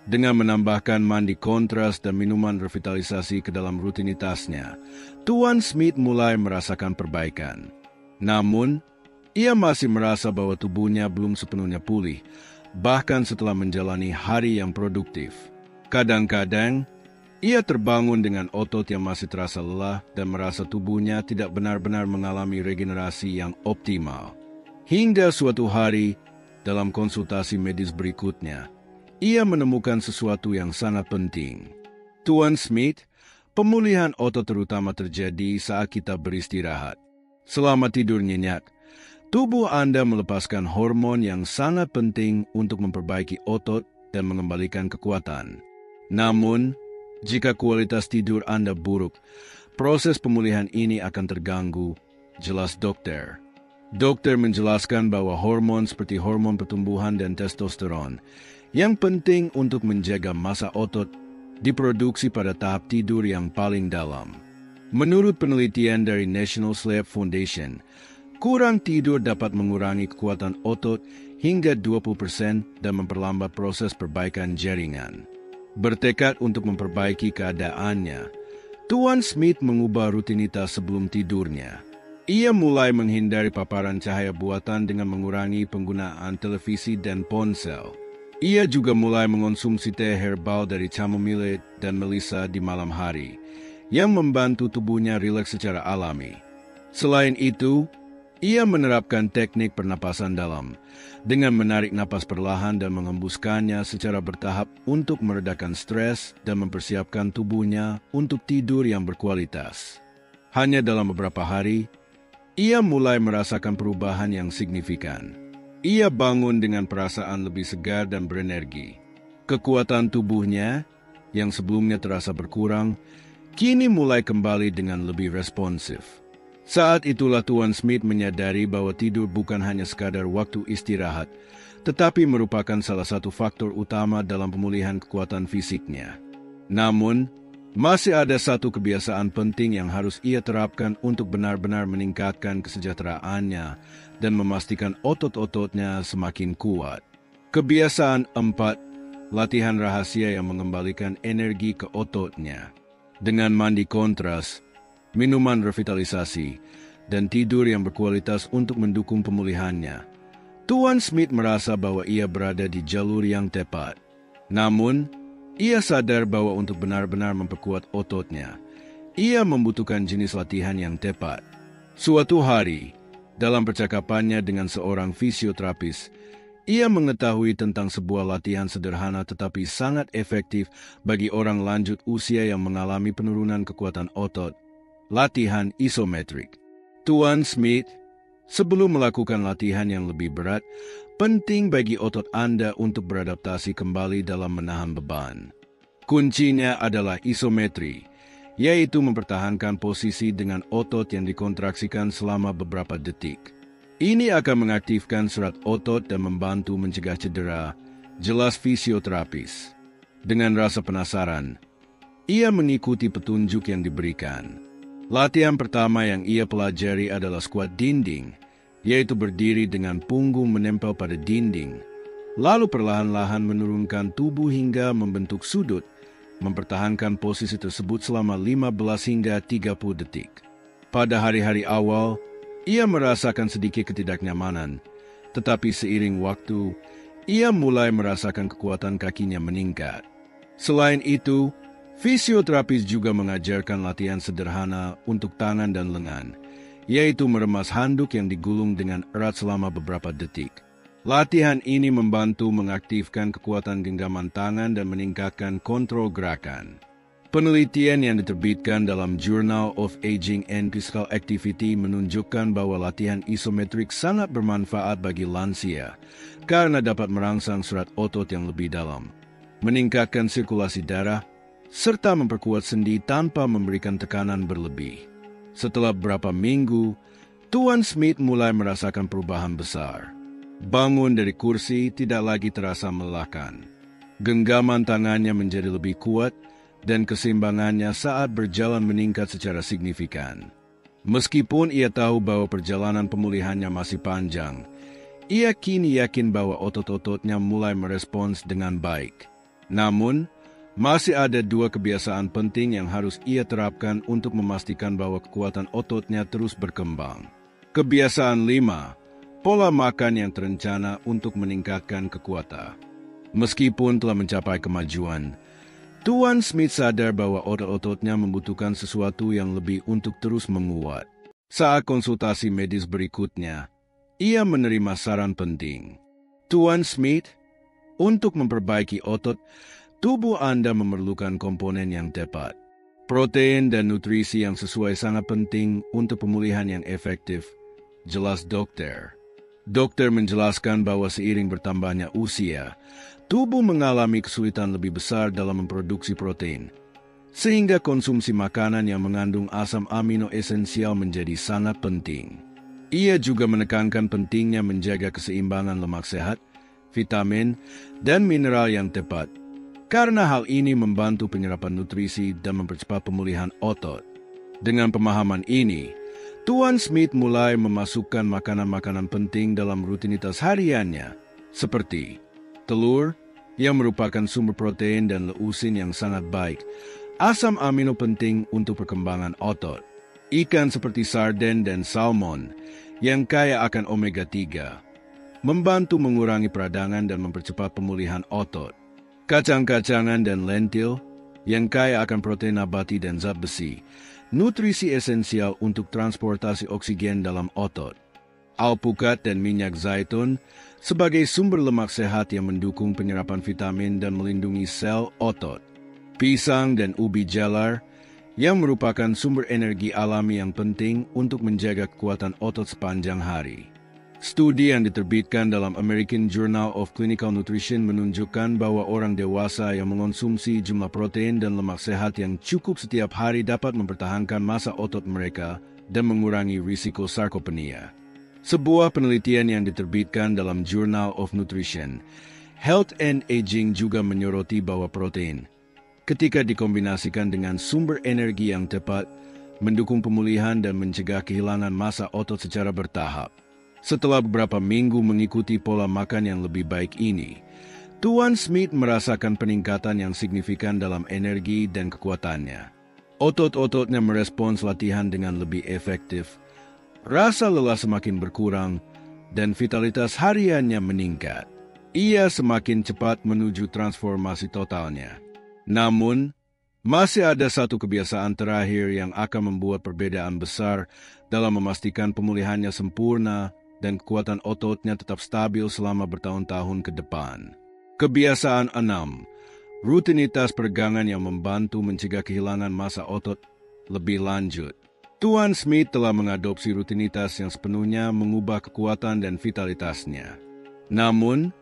Dengan menambahkan mandi kontras dan minuman revitalisasi ke dalam rutinitasnya, Tuan Smith mulai merasakan perbaikan. Namun, ia masih merasa bahwa tubuhnya belum sepenuhnya pulih, bahkan setelah menjalani hari yang produktif. Kadang-kadang, ia terbangun dengan otot yang masih terasa lelah dan merasa tubuhnya tidak benar-benar mengalami regenerasi yang optimal. Hingga suatu hari, dalam konsultasi medis berikutnya, ia menemukan sesuatu yang sangat penting. Tuan Smith, pemulihan otot terutama terjadi saat kita beristirahat. Selama tidur nyenyak, tubuh Anda melepaskan hormon yang sangat penting untuk memperbaiki otot dan mengembalikan kekuatan. Namun, jika kualitas tidur Anda buruk, proses pemulihan ini akan terganggu, jelas dokter. Dokter menjelaskan bahwa hormon seperti hormon pertumbuhan dan testosteron yang penting untuk menjaga massa otot diproduksi pada tahap tidur yang paling dalam. Menurut penelitian dari National Sleep Foundation, Kurang tidur dapat mengurangi kekuatan otot hingga 20% dan memperlambat proses perbaikan jaringan. Bertekad untuk memperbaiki keadaannya, Tuan Smith mengubah rutinitas sebelum tidurnya. Ia mulai menghindari paparan cahaya buatan dengan mengurangi penggunaan televisi dan ponsel. Ia juga mulai mengonsumsi teh herbal dari chamomile dan melisa di malam hari, yang membantu tubuhnya rileks secara alami. Selain itu, ia menerapkan teknik pernapasan dalam, dengan menarik napas perlahan dan mengembuskannya secara bertahap untuk meredakan stres dan mempersiapkan tubuhnya untuk tidur yang berkualitas. Hanya dalam beberapa hari, ia mulai merasakan perubahan yang signifikan. Ia bangun dengan perasaan lebih segar dan berenergi. Kekuatan tubuhnya, yang sebelumnya terasa berkurang, kini mulai kembali dengan lebih responsif. Saat itulah Tuan Smith menyadari bahwa tidur bukan hanya sekadar waktu istirahat, tetapi merupakan salah satu faktor utama dalam pemulihan kekuatan fisiknya. Namun, masih ada satu kebiasaan penting yang harus ia terapkan untuk benar-benar meningkatkan kesejahteraannya dan memastikan otot-ototnya semakin kuat. Kebiasaan 4, latihan rahasia yang mengembalikan energi ke ototnya. Dengan mandi kontras, minuman revitalisasi, dan tidur yang berkualitas untuk mendukung pemulihannya, Tuan Smith merasa bahwa ia berada di jalur yang tepat. Namun, ia sadar bahwa untuk benar-benar memperkuat ototnya, ia membutuhkan jenis latihan yang tepat. Suatu hari, dalam percakapannya dengan seorang fisioterapis, ia mengetahui tentang sebuah latihan sederhana tetapi sangat efektif bagi orang lanjut usia yang mengalami penurunan kekuatan otot. Latihan isometrik. Tuan Smith, sebelum melakukan latihan yang lebih berat, penting bagi otot Anda untuk beradaptasi kembali dalam menahan beban. Kuncinya adalah isometri, yaitu mempertahankan posisi dengan otot yang dikontraksikan selama beberapa detik. Ini akan mengaktifkan serat otot dan membantu mencegah cedera, jelas fisioterapis. Dengan rasa penasaran, ia mengikuti petunjuk yang diberikan. Latihan pertama yang ia pelajari adalah squat dinding, yaitu berdiri dengan punggung menempel pada dinding, lalu perlahan-lahan menurunkan tubuh hingga membentuk sudut, mempertahankan posisi tersebut selama 15 hingga 30 detik. Pada hari-hari awal, ia merasakan sedikit ketidaknyamanan, tetapi seiring waktu, ia mulai merasakan kekuatan kakinya meningkat. Selain itu, fisioterapis juga mengajarkan latihan sederhana untuk tangan dan lengan, yaitu meremas handuk yang digulung dengan erat selama beberapa detik. Latihan ini membantu mengaktifkan kekuatan genggaman tangan dan meningkatkan kontrol gerakan. Penelitian yang diterbitkan dalam Journal of Aging and Physical Activity menunjukkan bahwa latihan isometrik sangat bermanfaat bagi lansia karena dapat merangsang serat otot yang lebih dalam, meningkatkan sirkulasi darah, serta memperkuat sendi tanpa memberikan tekanan berlebih. Setelah beberapa minggu, Tuan Smith mulai merasakan perubahan besar. Bangun dari kursi tidak lagi terasa melelahkan. Genggaman tangannya menjadi lebih kuat, dan keseimbangannya saat berjalan meningkat secara signifikan. Meskipun ia tahu bahwa perjalanan pemulihannya masih panjang, ia kini yakin bahwa otot-ototnya mulai merespons dengan baik. Namun, masih ada 2 kebiasaan penting yang harus ia terapkan untuk memastikan bahwa kekuatan ototnya terus berkembang. Kebiasaan 5, pola makan yang terencana untuk meningkatkan kekuatan. Meskipun telah mencapai kemajuan, Tuan Smith sadar bahwa otot-ototnya membutuhkan sesuatu yang lebih untuk terus menguat. Saat konsultasi medis berikutnya, ia menerima saran penting. Tuan Smith, untuk memperbaiki otot, tubuh Anda memerlukan komponen yang tepat. Protein dan nutrisi yang sesuai sangat penting untuk pemulihan yang efektif, jelas dokter. Dokter menjelaskan bahwa seiring bertambahnya usia, tubuh mengalami kesulitan lebih besar dalam memproduksi protein, sehingga konsumsi makanan yang mengandung asam amino esensial menjadi sangat penting. Ia juga menekankan pentingnya menjaga keseimbangan lemak sehat, vitamin, dan mineral yang tepat, karena hal ini membantu penyerapan nutrisi dan mempercepat pemulihan otot. Dengan pemahaman ini, Tuan Smith mulai memasukkan makanan-makanan penting dalam rutinitas hariannya, seperti telur, yang merupakan sumber protein dan leusin yang sangat baik, asam amino penting untuk perkembangan otot, ikan seperti sarden dan salmon, yang kaya akan omega-3, membantu mengurangi peradangan dan mempercepat pemulihan otot, kacang-kacangan dan lentil, yang kaya akan protein nabati dan zat besi, nutrisi esensial untuk transportasi oksigen dalam otot, alpukat dan minyak zaitun sebagai sumber lemak sehat yang mendukung penyerapan vitamin dan melindungi sel otot, pisang dan ubi jalar yang merupakan sumber energi alami yang penting untuk menjaga kekuatan otot sepanjang hari. Studi yang diterbitkan dalam American Journal of Clinical Nutrition menunjukkan bahwa orang dewasa yang mengonsumsi jumlah protein dan lemak sehat yang cukup setiap hari dapat mempertahankan massa otot mereka dan mengurangi risiko sarkopenia. Sebuah penelitian yang diterbitkan dalam Journal of Nutrition, Health and Aging juga menyoroti bahwa protein, ketika dikombinasikan dengan sumber energi yang tepat, mendukung pemulihan dan mencegah kehilangan massa otot secara bertahap. Setelah beberapa minggu mengikuti pola makan yang lebih baik ini, Tuan Smith merasakan peningkatan yang signifikan dalam energi dan kekuatannya. Otot-ototnya merespons latihan dengan lebih efektif, rasa lelah semakin berkurang, dan vitalitas hariannya meningkat. Ia semakin cepat menuju transformasi totalnya. Namun, masih ada satu kebiasaan terakhir yang akan membuat perbedaan besar dalam memastikan pemulihannya sempurna dan kekuatan ototnya tetap stabil selama bertahun-tahun ke depan. Kebiasaan 6. Rutinitas peregangan yang membantu mencegah kehilangan massa otot lebih lanjut. Tuan Smith telah mengadopsi rutinitas yang sepenuhnya mengubah kekuatan dan vitalitasnya. Namun,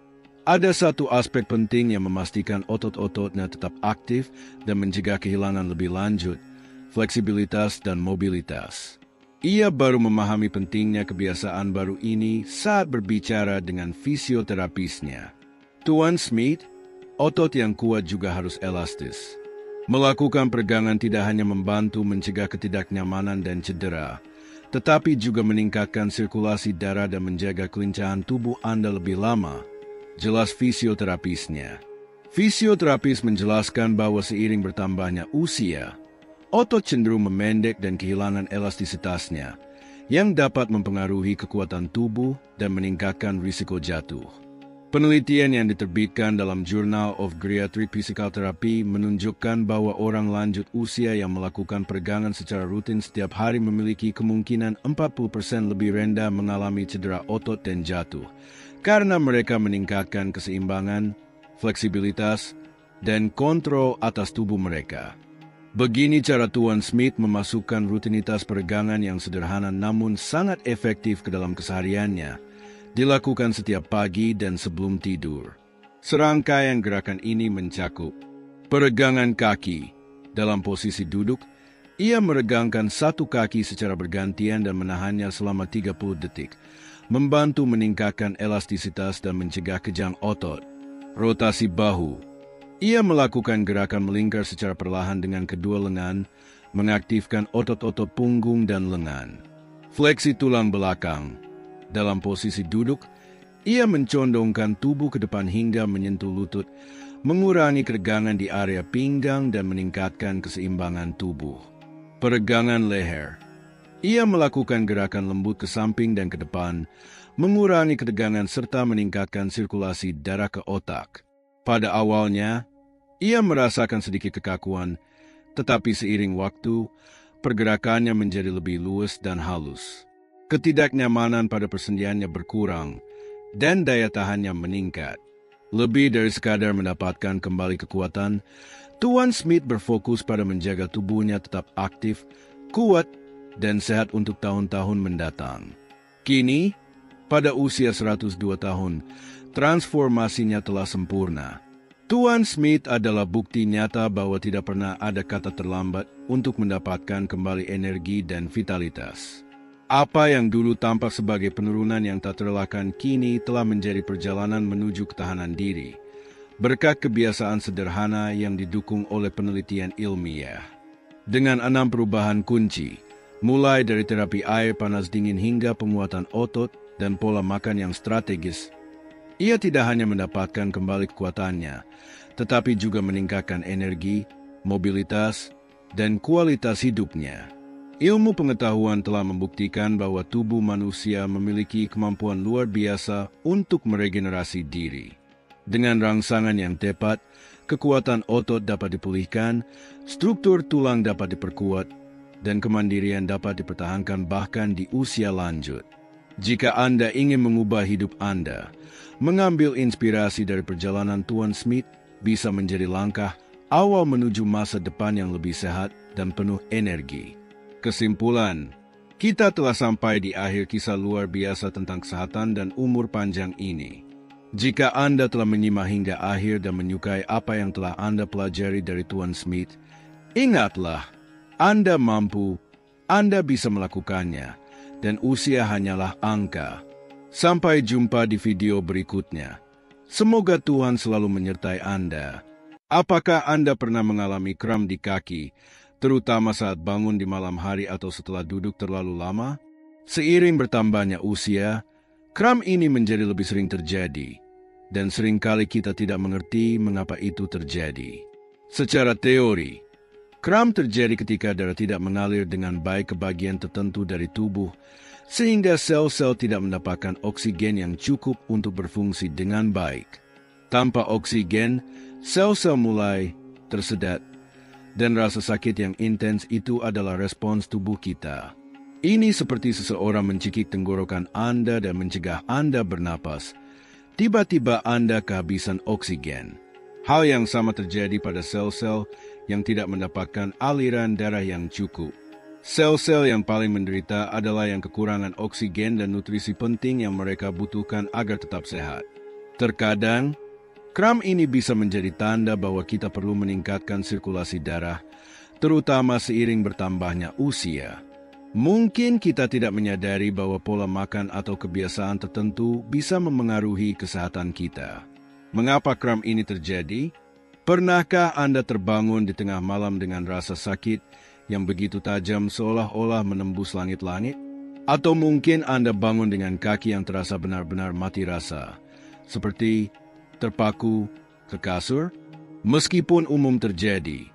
ada satu aspek penting yang memastikan otot-ototnya tetap aktif dan mencegah kehilangan lebih lanjut, fleksibilitas dan mobilitas. Ia baru memahami pentingnya kebiasaan baru ini saat berbicara dengan fisioterapisnya. Tuan Smith, otot yang kuat juga harus elastis. Melakukan peregangan tidak hanya membantu mencegah ketidaknyamanan dan cedera, tetapi juga meningkatkan sirkulasi darah dan menjaga kelincahan tubuh Anda lebih lama. Jelas fisioterapisnya. Fisioterapis menjelaskan bahwa seiring bertambahnya usia, otot cenderung memendek dan kehilangan elastisitasnya, yang dapat mempengaruhi kekuatan tubuh dan meningkatkan risiko jatuh. Penelitian yang diterbitkan dalam Journal of Geriatric Physical Therapy menunjukkan bahwa orang lanjut usia yang melakukan peregangan secara rutin setiap hari memiliki kemungkinan 40% lebih rendah mengalami cedera otot dan jatuh, karena mereka meningkatkan keseimbangan, fleksibilitas, dan kontrol atas tubuh mereka. Begini cara Tuan Smith memasukkan rutinitas peregangan yang sederhana namun sangat efektif ke dalam kesehariannya, dilakukan setiap pagi dan sebelum tidur. Serangkaian gerakan ini mencakup peregangan kaki. Dalam posisi duduk, ia meregangkan satu kaki secara bergantian dan menahannya selama 30 detik, membantu meningkatkan elastisitas dan mencegah kejang otot. Rotasi bahu. Ia melakukan gerakan melingkar secara perlahan dengan kedua lengan, mengaktifkan otot-otot punggung dan lengan. Fleksi tulang belakang. Dalam posisi duduk, ia mencondongkan tubuh ke depan hingga menyentuh lutut, mengurangi ketegangan di area pinggang dan meningkatkan keseimbangan tubuh. Peregangan leher. Ia melakukan gerakan lembut ke samping dan ke depan, mengurangi ketegangan serta meningkatkan sirkulasi darah ke otak. Pada awalnya, ia merasakan sedikit kekakuan, tetapi seiring waktu, pergerakannya menjadi lebih luas dan halus. Ketidaknyamanan pada persendiannya berkurang, dan daya tahannya meningkat. Lebih dari sekadar mendapatkan kembali kekuatan, Tuan Smith berfokus pada menjaga tubuhnya tetap aktif, kuat, dan sehat untuk tahun-tahun mendatang. Kini, pada usia 102 tahun, transformasinya telah sempurna. Tuan Smith adalah bukti nyata bahwa tidak pernah ada kata terlambat untuk mendapatkan kembali energi dan vitalitas. Apa yang dulu tampak sebagai penurunan yang tak terelakkan kini telah menjadi perjalanan menuju ketahanan diri, berkat kebiasaan sederhana yang didukung oleh penelitian ilmiah. Dengan 6 perubahan kunci, Mulai dari terapi air panas dingin hingga penguatan otot dan pola makan yang strategis, ia tidak hanya mendapatkan kembali kekuatannya, tetapi juga meningkatkan energi, mobilitas, dan kualitas hidupnya. Ilmu pengetahuan telah membuktikan bahwa tubuh manusia memiliki kemampuan luar biasa untuk meregenerasi diri. Dengan rangsangan yang tepat, kekuatan otot dapat dipulihkan, struktur tulang dapat diperkuat, dan kemandirian dapat dipertahankan bahkan di usia lanjut. Jika Anda ingin mengubah hidup Anda, mengambil inspirasi dari perjalanan Tuan Smith bisa menjadi langkah awal menuju masa depan yang lebih sehat dan penuh energi. Kesimpulan, kita telah sampai di akhir kisah luar biasa tentang kesehatan dan umur panjang ini. Jika Anda telah menyimak hingga akhir dan menyukai apa yang telah Anda pelajari dari Tuan Smith, ingatlah, Anda mampu, Anda bisa melakukannya, dan usia hanyalah angka. Sampai jumpa di video berikutnya. Semoga Tuhan selalu menyertai Anda. Apakah Anda pernah mengalami kram di kaki, terutama saat bangun di malam hari atau setelah duduk terlalu lama? Seiring bertambahnya usia, kram ini menjadi lebih sering terjadi, dan seringkali kita tidak mengerti mengapa itu terjadi. Secara teori, kram terjadi ketika darah tidak mengalir dengan baik ke bagian tertentu dari tubuh, sehingga sel-sel tidak mendapatkan oksigen yang cukup untuk berfungsi dengan baik. Tanpa oksigen, sel-sel mulai tersedat, dan rasa sakit yang intens itu adalah respons tubuh kita. Ini seperti seseorang mencekik tenggorokan Anda dan mencegah Anda bernapas. Tiba-tiba Anda kehabisan oksigen. Hal yang sama terjadi pada sel-sel yang tidak mendapatkan aliran darah yang cukup. Sel-sel yang paling menderita adalah yang kekurangan oksigen dan nutrisi penting yang mereka butuhkan agar tetap sehat. Terkadang, kram ini bisa menjadi tanda bahwa kita perlu meningkatkan sirkulasi darah, terutama seiring bertambahnya usia. Mungkin kita tidak menyadari bahwa pola makan atau kebiasaan tertentu bisa memengaruhi kesehatan kita. Mengapa kram ini terjadi? Pernahkah Anda terbangun di tengah malam dengan rasa sakit yang begitu tajam seolah-olah menembus langit-langit? Atau mungkin Anda bangun dengan kaki yang terasa benar-benar mati rasa, seperti terpaku ke kasur? Meskipun umum terjadi,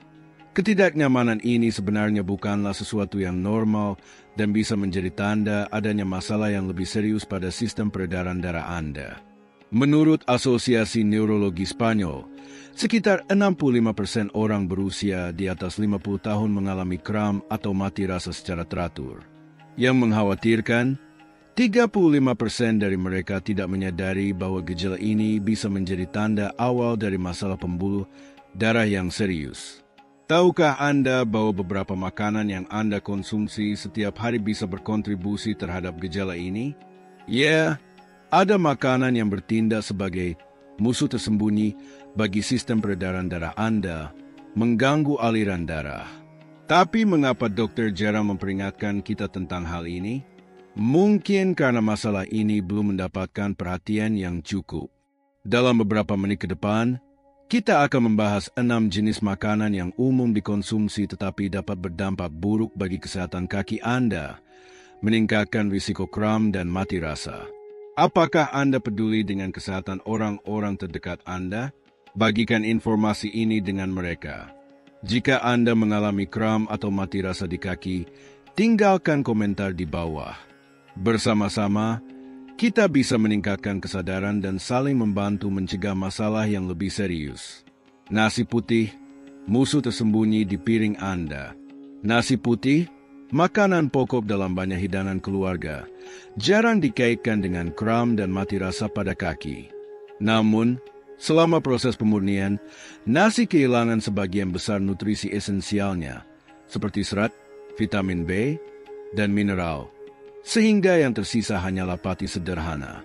ketidaknyamanan ini sebenarnya bukanlah sesuatu yang normal dan bisa menjadi tanda adanya masalah yang lebih serius pada sistem peredaran darah Anda. Menurut Asosiasi Neurologi Spanyol, sekitar 65% orang berusia di atas 50 tahun mengalami kram atau mati rasa secara teratur. Yang mengkhawatirkan, 35% dari mereka tidak menyadari bahwa gejala ini bisa menjadi tanda awal dari masalah pembuluh darah yang serius. Tahukah Anda bahwa beberapa makanan yang Anda konsumsi setiap hari bisa berkontribusi terhadap gejala ini? Ya, ada makanan yang bertindak sebagai musuh tersembunyi bagi sistem peredaran darah Anda, mengganggu aliran darah. Tapi mengapa dokter jarang memperingatkan kita tentang hal ini? Mungkin karena masalah ini belum mendapatkan perhatian yang cukup. Dalam beberapa menit ke depan, kita akan membahas 6 jenis makanan yang umum dikonsumsi tetapi dapat berdampak buruk bagi kesehatan kaki Anda, meningkatkan risiko kram dan mati rasa. Apakah Anda peduli dengan kesehatan orang-orang terdekat Anda? Bagikan informasi ini dengan mereka. Jika Anda mengalami kram atau mati rasa di kaki, tinggalkan komentar di bawah. Bersama-sama, kita bisa meningkatkan kesadaran dan saling membantu mencegah masalah yang lebih serius. Nasi putih, musuh tersembunyi di piring Anda. Nasi putih, makanan pokok dalam banyak hidangan keluarga, jarang dikaitkan dengan kram dan mati rasa pada kaki. Namun, selama proses pemurnian, nasi kehilangan sebagian besar nutrisi esensialnya, seperti serat, vitamin B, dan mineral, sehingga yang tersisa hanyalah pati sederhana.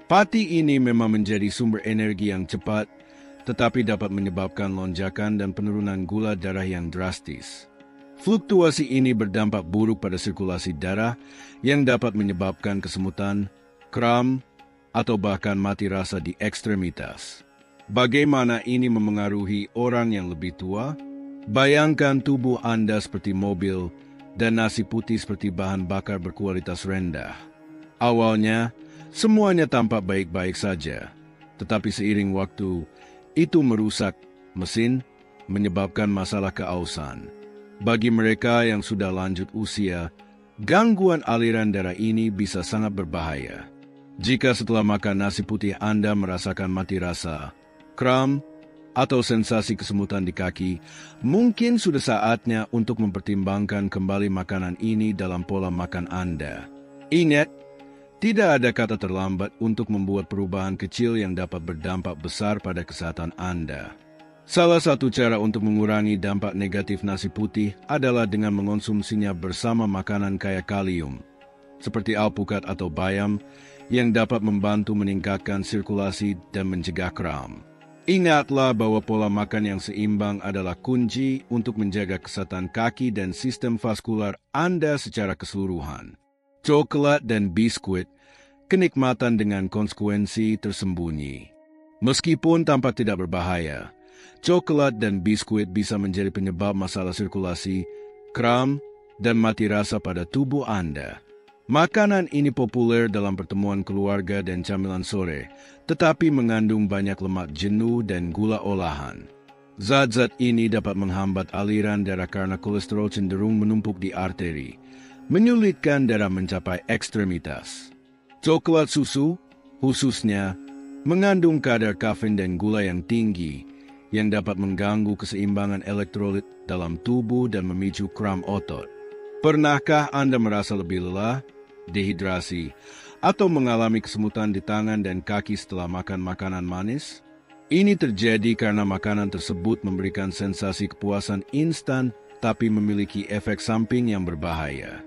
Pati ini memang menjadi sumber energi yang cepat, tetapi dapat menyebabkan lonjakan dan penurunan gula darah yang drastis. Fluktuasi ini berdampak buruk pada sirkulasi darah yang dapat menyebabkan kesemutan, kram, atau bahkan mati rasa di ekstremitas. Bagaimana ini memengaruhi orang yang lebih tua? Bayangkan tubuh Anda seperti mobil dan nasi putih seperti bahan bakar berkualitas rendah. Awalnya, semuanya tampak baik-baik saja, tetapi seiring waktu, itu merusak mesin, menyebabkan masalah keausan. Bagi mereka yang sudah lanjut usia, gangguan aliran darah ini bisa sangat berbahaya. Jika setelah makan nasi putih Anda merasakan mati rasa, kram, atau sensasi kesemutan di kaki, mungkin sudah saatnya untuk mempertimbangkan kembali makanan ini dalam pola makan Anda. Ingat, tidak ada kata terlambat untuk membuat perubahan kecil yang dapat berdampak besar pada kesehatan Anda. Salah satu cara untuk mengurangi dampak negatif nasi putih adalah dengan mengonsumsinya bersama makanan kaya kalium, seperti alpukat atau bayam, yang dapat membantu meningkatkan sirkulasi dan mencegah kram. Ingatlah bahwa pola makan yang seimbang adalah kunci untuk menjaga kesehatan kaki dan sistem vaskular Anda secara keseluruhan. Coklat dan biskuit, kenikmatan dengan konsekuensi tersembunyi. Meskipun tampak tidak berbahaya, coklat dan biskuit bisa menjadi penyebab masalah sirkulasi, kram, dan mati rasa pada tubuh Anda. Makanan ini populer dalam pertemuan keluarga dan camilan sore, tetapi mengandung banyak lemak jenuh dan gula olahan. Zat-zat ini dapat menghambat aliran darah karena kolesterol cenderung menumpuk di arteri, menyulitkan darah mencapai ekstremitas. Coklat susu, khususnya, mengandung kadar kafein dan gula yang tinggi, yang dapat mengganggu keseimbangan elektrolit dalam tubuh dan memicu kram otot. Pernahkah Anda merasa lebih lelah, dehidrasi, atau mengalami kesemutan di tangan dan kaki setelah makan makanan manis? Ini terjadi karena makanan tersebut memberikan sensasi kepuasan instan tapi memiliki efek samping yang berbahaya.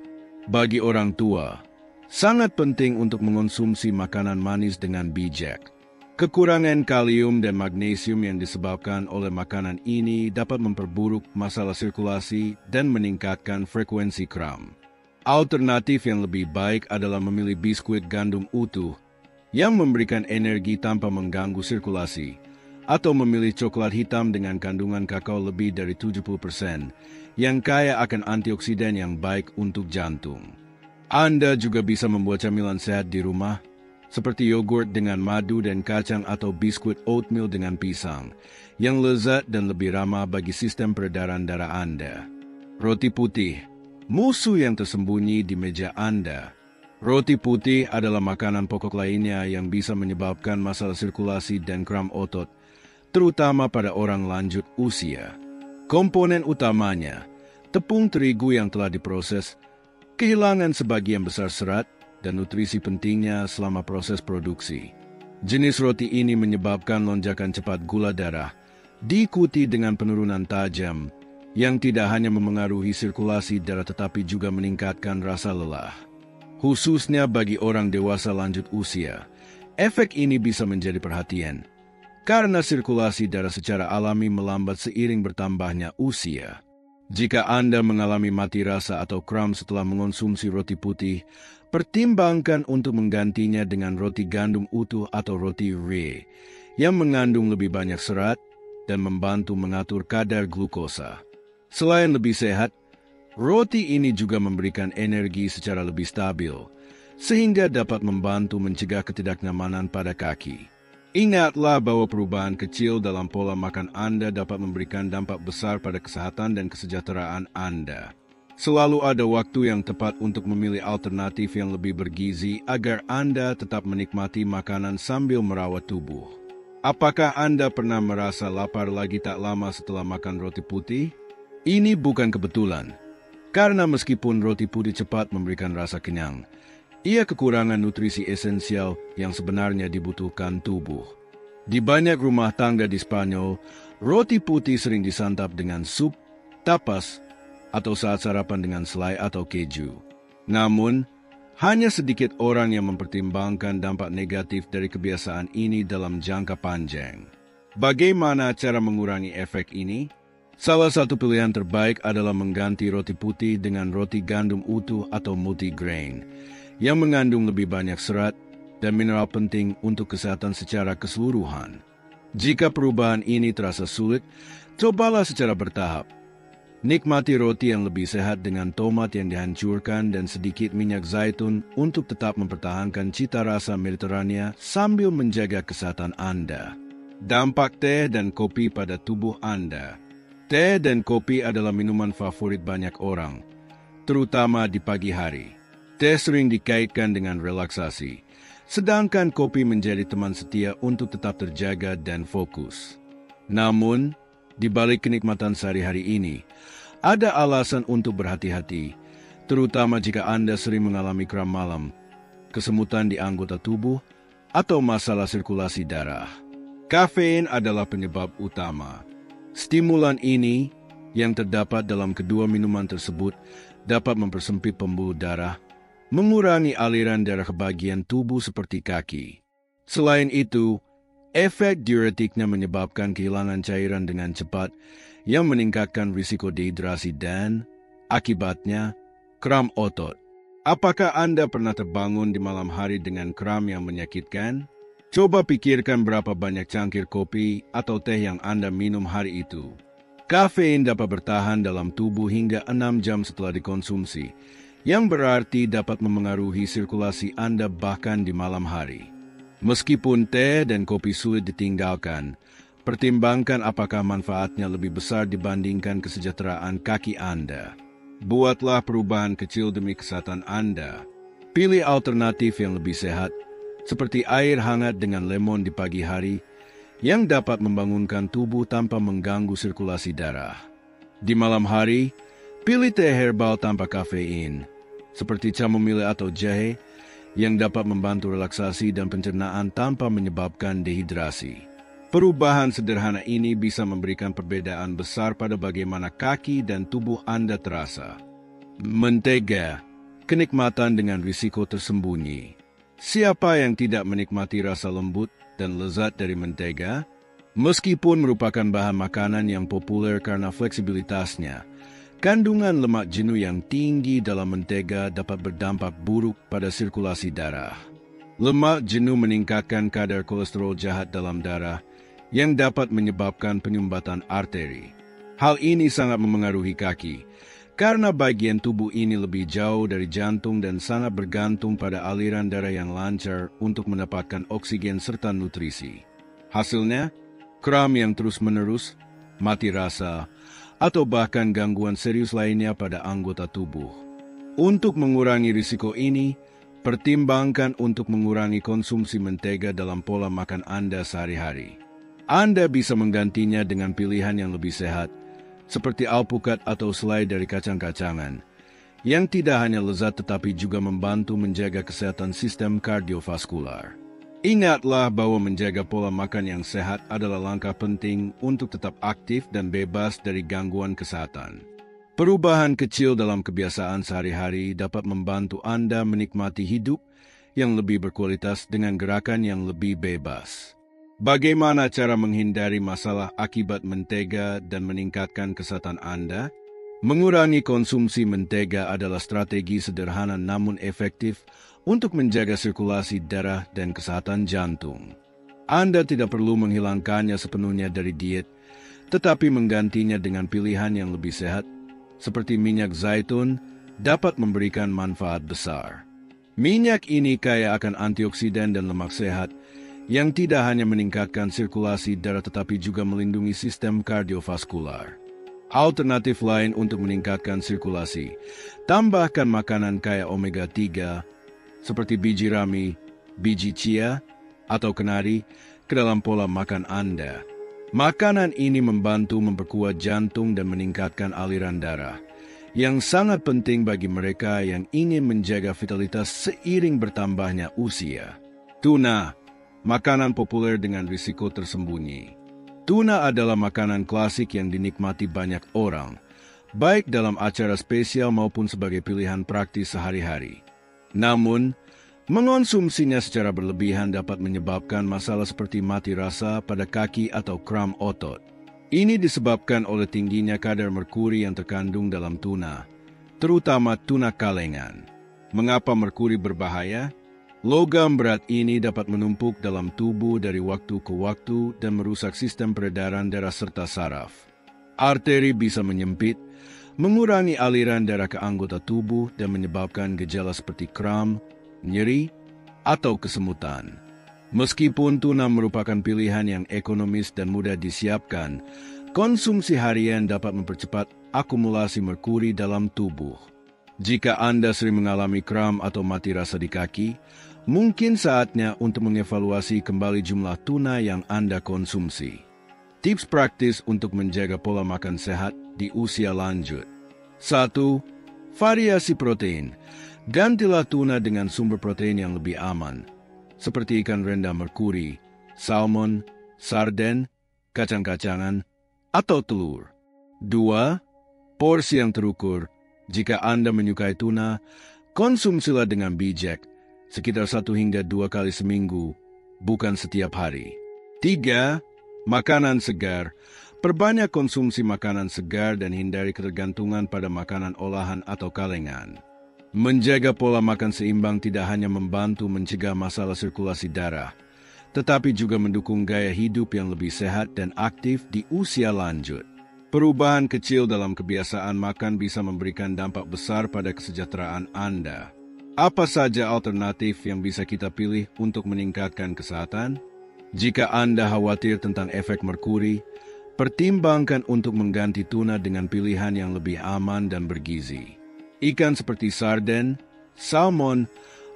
Bagi orang tua, sangat penting untuk mengonsumsi makanan manis dengan bijak. Kekurangan kalium dan magnesium yang disebabkan oleh makanan ini dapat memperburuk masalah sirkulasi dan meningkatkan frekuensi kram. Alternatif yang lebih baik adalah memilih biskuit gandum utuh yang memberikan energi tanpa mengganggu sirkulasi, atau memilih coklat hitam dengan kandungan kakao lebih dari 70% yang kaya akan antioksidan yang baik untuk jantung. Anda juga bisa membuat camilan sehat di rumah, seperti yogurt dengan madu dan kacang atau biskuit oatmeal dengan pisang, yang lezat dan lebih ramah bagi sistem peredaran darah Anda. Roti putih, musuh yang tersembunyi di meja Anda. Roti putih adalah makanan pokok lainnya yang bisa menyebabkan masalah sirkulasi dan kram otot, terutama pada orang lanjut usia. Komponen utamanya, tepung terigu yang telah diproses, kehilangan sebagian besar serat dan nutrisi pentingnya selama proses produksi. Jenis roti ini menyebabkan lonjakan cepat gula darah, diikuti dengan penurunan tajam, yang tidak hanya memengaruhi sirkulasi darah tetapi juga meningkatkan rasa lelah. Khususnya bagi orang dewasa lanjut usia, efek ini bisa menjadi perhatian, karena sirkulasi darah secara alami melambat seiring bertambahnya usia. Jika Anda mengalami mati rasa atau kram setelah mengonsumsi roti putih, pertimbangkan untuk menggantinya dengan roti gandum utuh atau roti rye, yang mengandung lebih banyak serat dan membantu mengatur kadar glukosa. Selain lebih sehat, roti ini juga memberikan energi secara lebih stabil, sehingga dapat membantu mencegah ketidaknyamanan pada kaki. Ingatlah bahwa perubahan kecil dalam pola makan Anda dapat memberikan dampak besar pada kesehatan dan kesejahteraan Anda. Selalu ada waktu yang tepat untuk memilih alternatif yang lebih bergizi agar Anda tetap menikmati makanan sambil merawat tubuh. Apakah Anda pernah merasa lapar lagi tak lama setelah makan roti putih? Ini bukan kebetulan, karena meskipun roti putih cepat memberikan rasa kenyang, ia kekurangan nutrisi esensial yang sebenarnya dibutuhkan tubuh. Di banyak rumah tangga di Spanyol, roti putih sering disantap dengan sup, tapas, atau saat sarapan dengan selai atau keju. Namun, hanya sedikit orang yang mempertimbangkan dampak negatif dari kebiasaan ini dalam jangka panjang. Bagaimana cara mengurangi efek ini? Salah satu pilihan terbaik adalah mengganti roti putih dengan roti gandum utuh atau multigrain, yang mengandung lebih banyak serat dan mineral penting untuk kesehatan secara keseluruhan. Jika perubahan ini terasa sulit, cobalah secara bertahap. Nikmati roti yang lebih sehat dengan tomat yang dihancurkan dan sedikit minyak zaitun untuk tetap mempertahankan cita rasa Mediterania sambil menjaga kesehatan Anda. Dampak teh dan kopi pada tubuh Anda. Teh dan kopi adalah minuman favorit banyak orang, terutama di pagi hari. Teh sering dikaitkan dengan relaksasi, sedangkan kopi menjadi teman setia untuk tetap terjaga dan fokus. Namun, di balik kenikmatan sehari-hari ini, ada alasan untuk berhati-hati, terutama jika Anda sering mengalami kram malam, kesemutan di anggota tubuh, atau masalah sirkulasi darah. Kafein adalah penyebab utama. Stimulan ini, yang terdapat dalam kedua minuman tersebut, dapat mempersempit pembuluh darah, mengurangi aliran darah ke bagian tubuh seperti kaki. Selain itu, efek diuretiknya menyebabkan kehilangan cairan dengan cepat yang meningkatkan risiko dehidrasi dan, akibatnya, kram otot. Apakah Anda pernah terbangun di malam hari dengan kram yang menyakitkan? Coba pikirkan berapa banyak cangkir kopi atau teh yang Anda minum hari itu. Kafein dapat bertahan dalam tubuh hingga 6 jam setelah dikonsumsi, yang berarti dapat memengaruhi sirkulasi Anda bahkan di malam hari. Meskipun teh dan kopi sulit ditinggalkan, pertimbangkan apakah manfaatnya lebih besar dibandingkan kesejahteraan kaki Anda. Buatlah perubahan kecil demi kesehatan Anda. Pilih alternatif yang lebih sehat, seperti air hangat dengan lemon di pagi hari, yang dapat membangunkan tubuh tanpa mengganggu sirkulasi darah. Di malam hari, pilih teh herbal tanpa kafein, seperti chamomile atau jahe, yang dapat membantu relaksasi dan pencernaan tanpa menyebabkan dehidrasi. Perubahan sederhana ini bisa memberikan perbedaan besar pada bagaimana kaki dan tubuh Anda terasa. Mentega, kenikmatan dengan risiko tersembunyi. Siapa yang tidak menikmati rasa lembut dan lezat dari mentega? Meskipun merupakan bahan makanan yang populer karena fleksibilitasnya, kandungan lemak jenuh yang tinggi dalam mentega dapat berdampak buruk pada sirkulasi darah. Lemak jenuh meningkatkan kadar kolesterol jahat dalam darah, yang dapat menyebabkan penyumbatan arteri. Hal ini sangat memengaruhi kaki, karena bagian tubuh ini lebih jauh dari jantung dan sangat bergantung pada aliran darah yang lancar untuk mendapatkan oksigen serta nutrisi. Hasilnya, kram yang terus-menerus, mati rasa, atau bahkan gangguan serius lainnya pada anggota tubuh. Untuk mengurangi risiko ini, pertimbangkan untuk mengurangi konsumsi mentega dalam pola makan Anda sehari-hari. Anda bisa menggantinya dengan pilihan yang lebih sehat, seperti alpukat atau selai dari kacang-kacangan, yang tidak hanya lezat tetapi juga membantu menjaga kesehatan sistem kardiovaskular. Ingatlah bahwa menjaga pola makan yang sehat adalah langkah penting untuk tetap aktif dan bebas dari gangguan kesehatan. Perubahan kecil dalam kebiasaan sehari-hari dapat membantu Anda menikmati hidup yang lebih berkualitas dengan gerakan yang lebih bebas. Bagaimana cara menghindari masalah akibat mentega dan meningkatkan kesehatan Anda? Mengurangi konsumsi mentega adalah strategi sederhana namun efektif untuk menjaga sirkulasi darah dan kesehatan jantung. Anda tidak perlu menghilangkannya sepenuhnya dari diet, tetapi menggantinya dengan pilihan yang lebih sehat, seperti minyak zaitun, dapat memberikan manfaat besar. Minyak ini kaya akan antioksidan dan lemak sehat, yang tidak hanya meningkatkan sirkulasi darah tetapi juga melindungi sistem kardiovaskular. Alternatif lain untuk meningkatkan sirkulasi, tambahkan makanan kaya omega-3, seperti biji rami, biji chia, atau kenari, ke dalam pola makan Anda. Makanan ini membantu memperkuat jantung dan meningkatkan aliran darah, yang sangat penting bagi mereka yang ingin menjaga vitalitas seiring bertambahnya usia. Tuna, makanan populer dengan risiko tersembunyi. Tuna adalah makanan klasik yang dinikmati banyak orang, baik dalam acara spesial maupun sebagai pilihan praktis sehari-hari. Namun, mengonsumsinya secara berlebihan dapat menyebabkan masalah seperti mati rasa pada kaki atau kram otot. Ini disebabkan oleh tingginya kadar merkuri yang terkandung dalam tuna, terutama tuna kalengan. Mengapa merkuri berbahaya? Logam berat ini dapat menumpuk dalam tubuh dari waktu ke waktu dan merusak sistem peredaran darah serta saraf. Arteri bisa menyempit, mengurangi aliran darah ke anggota tubuh dan menyebabkan gejala seperti kram, nyeri, atau kesemutan. Meskipun tuna merupakan pilihan yang ekonomis dan mudah disiapkan, konsumsi harian dapat mempercepat akumulasi merkuri dalam tubuh. Jika Anda sering mengalami kram atau mati rasa di kaki, mungkin saatnya untuk mengevaluasi kembali jumlah tuna yang Anda konsumsi. Tips praktis untuk menjaga pola makan sehat di usia lanjut. 1. Variasi protein. Gantilah tuna dengan sumber protein yang lebih aman, seperti ikan rendah merkuri, salmon, sarden, kacang-kacangan, atau telur. 2. Porsi yang terukur. Jika Anda menyukai tuna, konsumsilah dengan bijak, sekitar 1 hingga 2 kali seminggu, bukan setiap hari. 3. Makanan segar. Perbanyak konsumsi makanan segar dan hindari ketergantungan pada makanan olahan atau kalengan. Menjaga pola makan seimbang tidak hanya membantu mencegah masalah sirkulasi darah, tetapi juga mendukung gaya hidup yang lebih sehat dan aktif di usia lanjut. Perubahan kecil dalam kebiasaan makan bisa memberikan dampak besar pada kesejahteraan Anda. Apa saja alternatif yang bisa kita pilih untuk meningkatkan kesehatan? Jika Anda khawatir tentang efek merkuri, pertimbangkan untuk mengganti tuna dengan pilihan yang lebih aman dan bergizi. Ikan seperti sarden, salmon,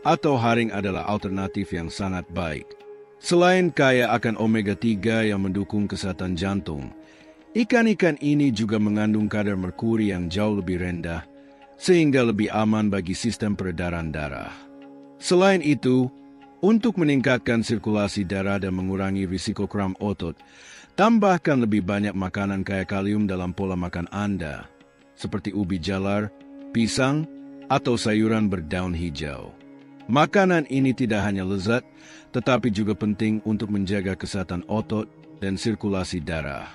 atau haring adalah alternatif yang sangat baik. Selain kaya akan omega-3 yang mendukung kesehatan jantung, ikan-ikan ini juga mengandung kadar merkuri yang jauh lebih rendah, sehingga lebih aman bagi sistem peredaran darah. Selain itu, untuk meningkatkan sirkulasi darah dan mengurangi risiko kram otot, tambahkan lebih banyak makanan kaya kalium dalam pola makan Anda, seperti ubi jalar, pisang, atau sayuran berdaun hijau. Makanan ini tidak hanya lezat, tetapi juga penting untuk menjaga kesehatan otot dan sirkulasi darah.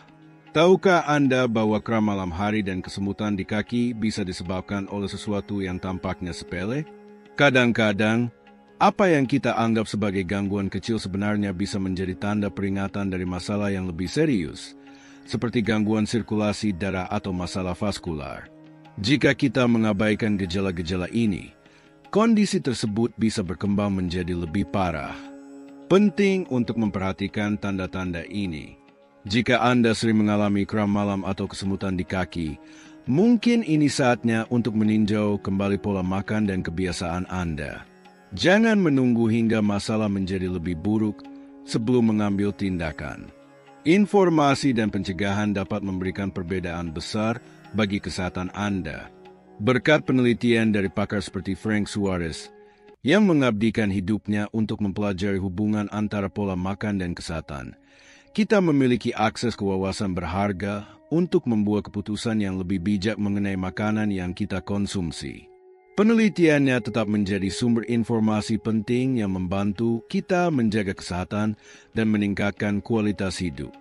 Tahukah Anda bahwa kram malam hari dan kesemutan di kaki bisa disebabkan oleh sesuatu yang tampaknya sepele? Kadang-kadang, apa yang kita anggap sebagai gangguan kecil sebenarnya bisa menjadi tanda peringatan dari masalah yang lebih serius, seperti gangguan sirkulasi darah atau masalah vaskular. Jika kita mengabaikan gejala-gejala ini, kondisi tersebut bisa berkembang menjadi lebih parah. Penting untuk memperhatikan tanda-tanda ini. Jika Anda sering mengalami kram malam atau kesemutan di kaki, mungkin ini saatnya untuk meninjau kembali pola makan dan kebiasaan Anda. Jangan menunggu hingga masalah menjadi lebih buruk sebelum mengambil tindakan. Informasi dan pencegahan dapat memberikan perbedaan besar bagi kesehatan Anda. Berkat penelitian dari pakar seperti Frank Suarez, yang mengabdikan hidupnya untuk mempelajari hubungan antara pola makan dan kesehatan, kita memiliki akses ke wawasan berharga untuk membuat keputusan yang lebih bijak mengenai makanan yang kita konsumsi. Penelitiannya tetap menjadi sumber informasi penting yang membantu kita menjaga kesehatan dan meningkatkan kualitas hidup.